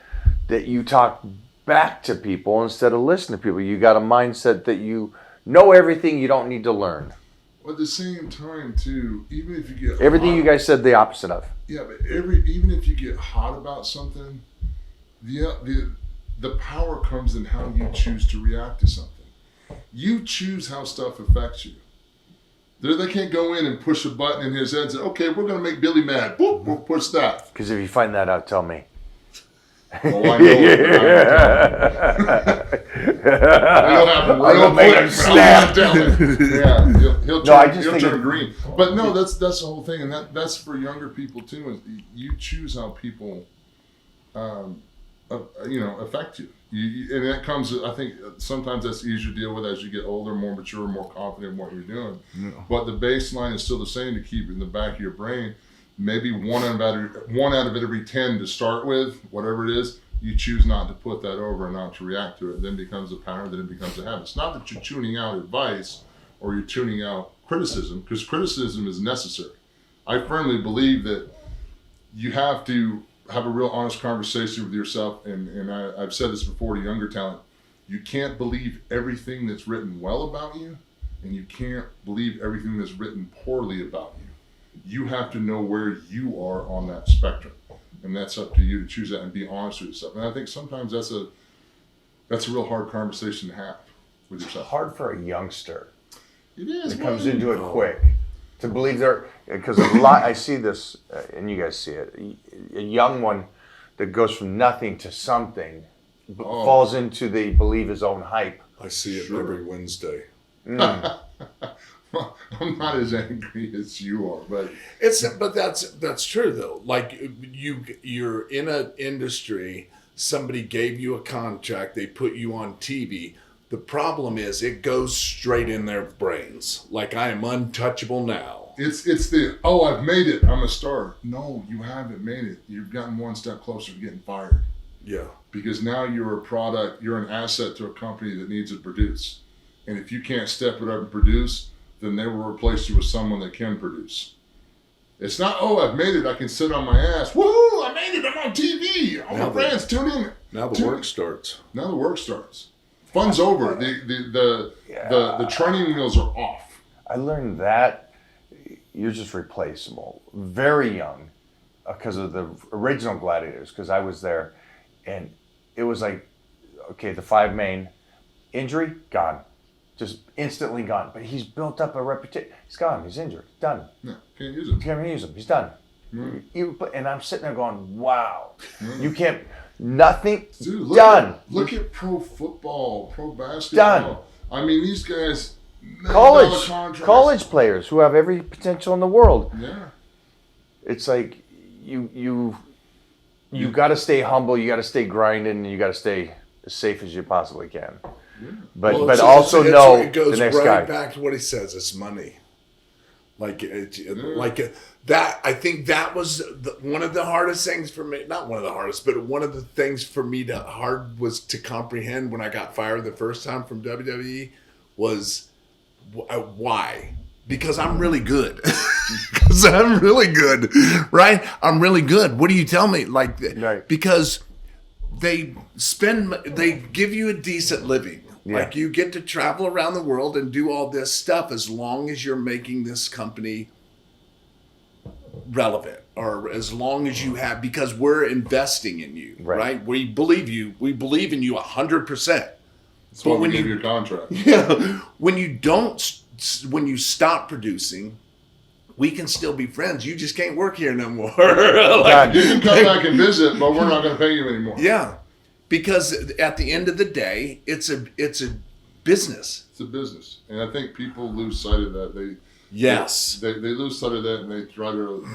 that you talk back to people instead of listen to people. You got a mindset that you know everything, you don't need to learn. But at the same time, too, even if you get everything hot, you guys said the opposite of. Yeah, but even if you get hot about something, the power comes in how you choose to react to something. You choose how stuff affects you. They can't go in and push a button in his head and say, okay, we're going to make Billy mad. Boop, we'll push that. Because if you find that out, tell me. Oh, I know it, but It'll happen real quick. Snap. Yeah, he'll turn green. But no, that's the whole thing, and that's for younger people too. Is you choose how people, affect you. And that comes. I think sometimes that's easier to deal with as you get older, more mature, more confident in what you're doing. Yeah. But the baseline is still the same to keep in the back of your brain. Maybe one out of every 10 to start with, whatever it is, you choose not to put that over and not to react to it. Then it becomes a pattern, then it becomes a habit. It's not that you're tuning out advice or you're tuning out criticism, because criticism is necessary. I firmly believe that you have to have a real honest conversation with yourself, and I've said this before to younger talent. You can't believe everything that's written well about you, and you can't believe everything that's written poorly about you. You have to know where you are on that spectrum, and that's up to you to choose that and be honest with yourself. And I think sometimes that's a real hard conversation to have with yourself. It's hard for a youngster. It is. It comes into it quick to believe because a lot I see this, and you guys see it. A young one that goes from nothing to something falls into they believe his own hype. I see it every Wednesday. Well, I'm not as angry as you are, but that's true though. Like you're in an industry. Somebody gave you a contract. They put you on TV. The problem is it goes straight in their brains. Like I am untouchable now. it's the I've made it. I'm a star. No, you haven't made it. You've gotten one step closer to getting fired. Yeah. Because now you're a product. You're an asset to a company that needs to produce. And if you can't step it up and produce, then they will replace you with someone that can produce. It's not, I've made it, I can sit on my ass. Woo, I made it, I'm on TV. All my friends, tune in. Now the work starts. Now the work starts. Fun's over. The training wheels are off. I learned that you're just replaceable. Very young, because of the original Gladiators, because I was there. And it was like, okay, the 5 main, injury, gone. Just instantly gone. But he's built up a reputation. He's gone. He's injured. Done. No, can't use him. Can't use him. He's done. Mm. And I'm sitting there going, wow. You can't, nothing, Dude, done. Look at pro football, pro basketball. Done. I mean, these guys, college players who have every potential in the world. Yeah. It's like you got to stay humble. You got to stay grinding. And you got to stay as safe as you possibly can. Yeah. But Well, also know it goes the next right guy. back to what he says. It's money. That I think that was one of the hardest things for me. Not one of the hardest, but one of the things for me was to comprehend when I got fired the first time from WWE was why. Because I'm really good. Because I'm really good, right? I'm really good. What do you tell me? Like, right. Because they give you a decent living. Yeah. Like you get to travel around the world and do all this stuff as long as you're making this company relevant, or as long as you have, because we're investing in you, right? We believe you. We believe in you 100%. That's why we give you a contract. Yeah, when you stop producing, we can still be friends. You just can't work here no more. You can come back and visit, but we're not going to pay you anymore. Yeah, because at the end of the day, it's a business. It's a business, and I think people lose sight of that. They lose sight of that, and they try to,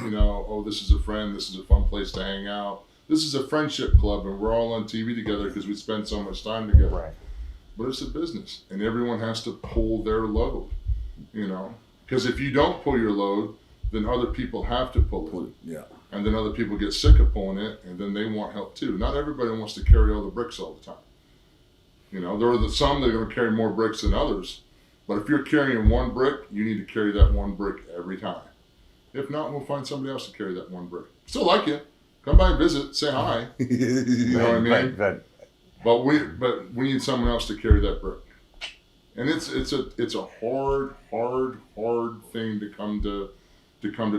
this is a friend, this is a fun place to hang out. This is a friendship club, and we're all on TV together because we spend so much time together. Right. But it's a business, and everyone has to pull their load, because if you don't pull your load, then other people have to pull it. Yeah. And then other people get sick of pulling it, and then they want help too. Not everybody wants to carry all the bricks all the time. There are some that are going to carry more bricks than others. But if you're carrying one brick, you need to carry that one brick every time. If not, we'll find somebody else to carry that one brick. Still like you. Come by and visit, say hi. You know what I mean? But we need someone else to carry that brick. And it's a hard thing to come to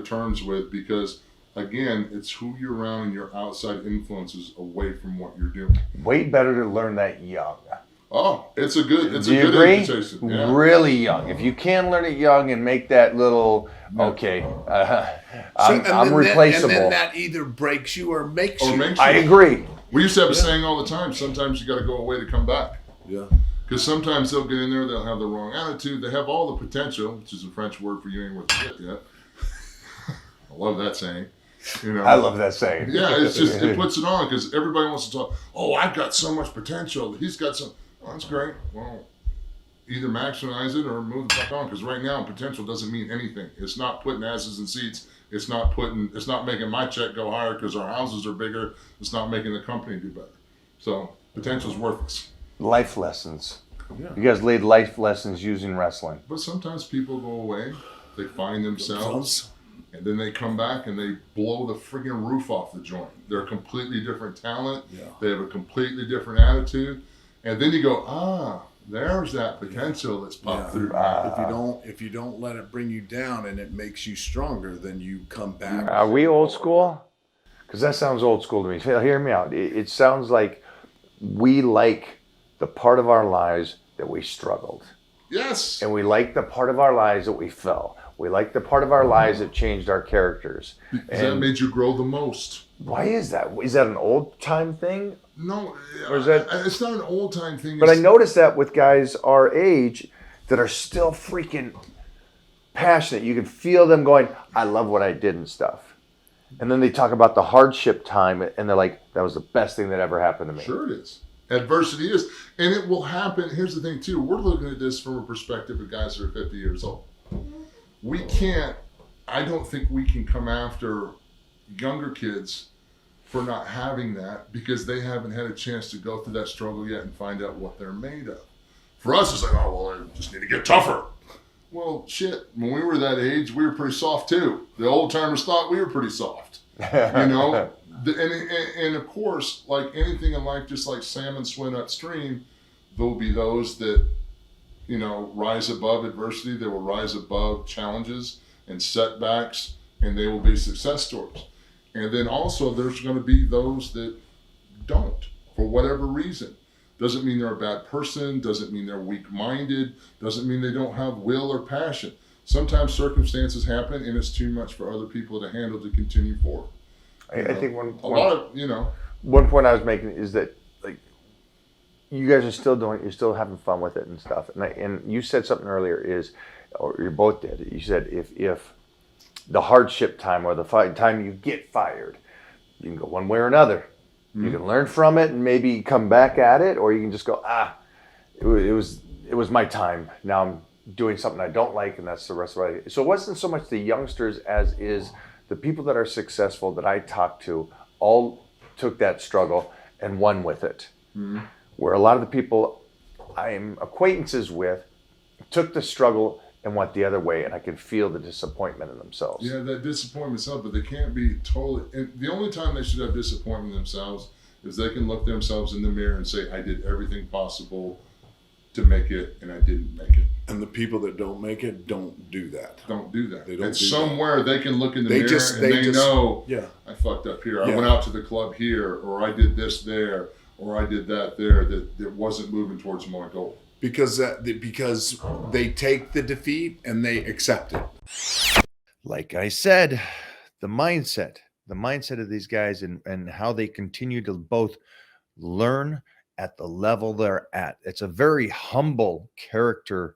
terms with, because again, it's who you're around and your outside influences away from what you're doing. Way better to learn that young. Oh, it's a good agree? invitation. Yeah. Really young. If you can learn it young and make that little, I'm replaceable. And then that either breaks you or makes you. I agree. We used to have a saying all the time, sometimes you got to go away to come back. Yeah. Because sometimes they'll get in there, they'll have the wrong attitude, they have all the potential, which is a French word for you ain't worth shit yet. I love that saying. I love that saying. Yeah, it's just, it puts it on, because everybody wants to talk, I've got so much potential, he's got some, that's great. Well, either maximize it or move the fuck on, because right now potential doesn't mean anything. It's not putting asses in seats. It's not making my check go higher because our houses are bigger. It's not making the company do better. So potential's worthless. Life lessons. Yeah. You guys laid life lessons using wrestling. But sometimes people go away, they find themselves, and then they come back and they blow the friggin' roof off the joint. They're a completely different talent. Yeah. They have a completely different attitude. And then you go, there's that potential that's popped through. If you don't let it bring you down and it makes you stronger, then you come back. Are we old school? Because that sounds old school to me. Hear me out. It sounds like we like the part of our lives that we struggled. Yes. And we like the part of our lives that we fell. We like the part of our lives that changed our characters. Because that made you grow the most. Why is that? Is that an old time thing? No, Or is that? it's not an old time thing. But I noticed that with guys our age that are still freaking passionate. You can feel them going, I love what I did and stuff. And then they talk about the hardship time and they're like, that was the best thing that ever happened to me. Sure it is. Adversity is. And it will happen. Here's the thing too. We're looking at this from a perspective of guys that are 50 years old. I don't think we can come after younger kids for not having that because they haven't had a chance to go through that struggle yet and find out what they're made of. For us, it's like, oh, well, I just need to get tougher. Well, shit, when we were that age, we were pretty soft too. The old timers thought we were pretty soft, you know? And of course, like anything in life, just like salmon swim upstream, there'll be those that, you know, rise above adversity. They will rise above challenges and setbacks, and they will be success stories. And then also there's going to be those that don't for whatever reason. Doesn't mean they're a bad person, doesn't mean they're weak-minded, doesn't mean they don't have will or passion. Sometimes circumstances happen and it's too much for other people to handle to continue forward. I think one point I was making is that like you guys are you're still having fun with it and stuff. And you said something earlier or you both did. You said if the hardship time or the time you get fired, you can go one way or another. Mm-hmm. You can learn from it and maybe come back at it, or you can just go, it was my time. Now I'm doing something I don't like, and that's the rest of it. So it wasn't so much the youngsters as is the people that are successful that I talked to all took that struggle and won with it. Mm-hmm. Where a lot of the people I'm acquaintances with took the struggle and went the other way, and I could feel the disappointment in themselves. Yeah, that disappointment itself, but they can't be totally. And the only time they should have disappointment in themselves is they can look themselves in the mirror and say, I did everything possible to make it, and I didn't make it. And the people that don't make it don't do that. Don't do that. They don't. And do somewhere that. They can look in the mirror and they know, I fucked up here. I went out to the club here, or I did this there, or I did that there. That wasn't moving towards my goal. Because they take the defeat and they accept it. Like I said, the mindset of these guys and how they continue to both learn at the level they're at. It's a very humble character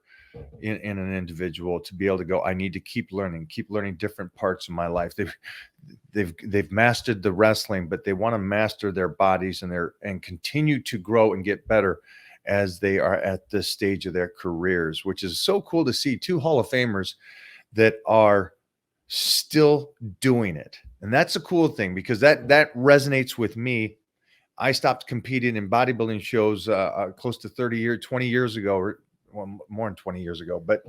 in an individual to be able to go, I need to keep learning different parts of my life. They've mastered the wrestling, but they want to master their bodies and continue to grow and get better as they are at this stage of their careers, which is so cool to see. Two Hall of Famers that are still doing it. And that's a cool thing because that resonates with me. I stopped competing in bodybuilding shows close to 20 years ago, or well, more than 20 years ago, but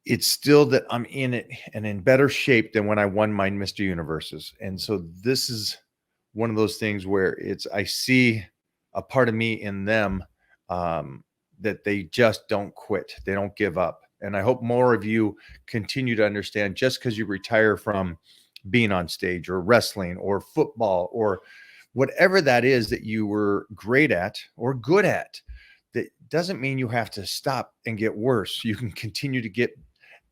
it's still that I'm in it and in better shape than when I won my Mr. Universes. And so this is one of those things where I see a part of me in them that they just don't quit. They don't give up. And I hope more of you continue to understand just because you retire from being on stage or wrestling or football or whatever that is that you were great at or good at, that doesn't mean you have to stop and get worse. You can continue to get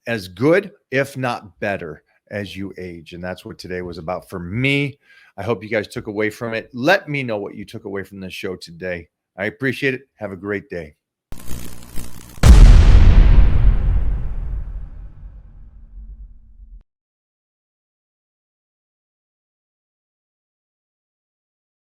as good, if not better, as you age. And that's what today was about for me. I hope you guys took away from it. Let me know what you took away from this show today. I appreciate it. Have a great day.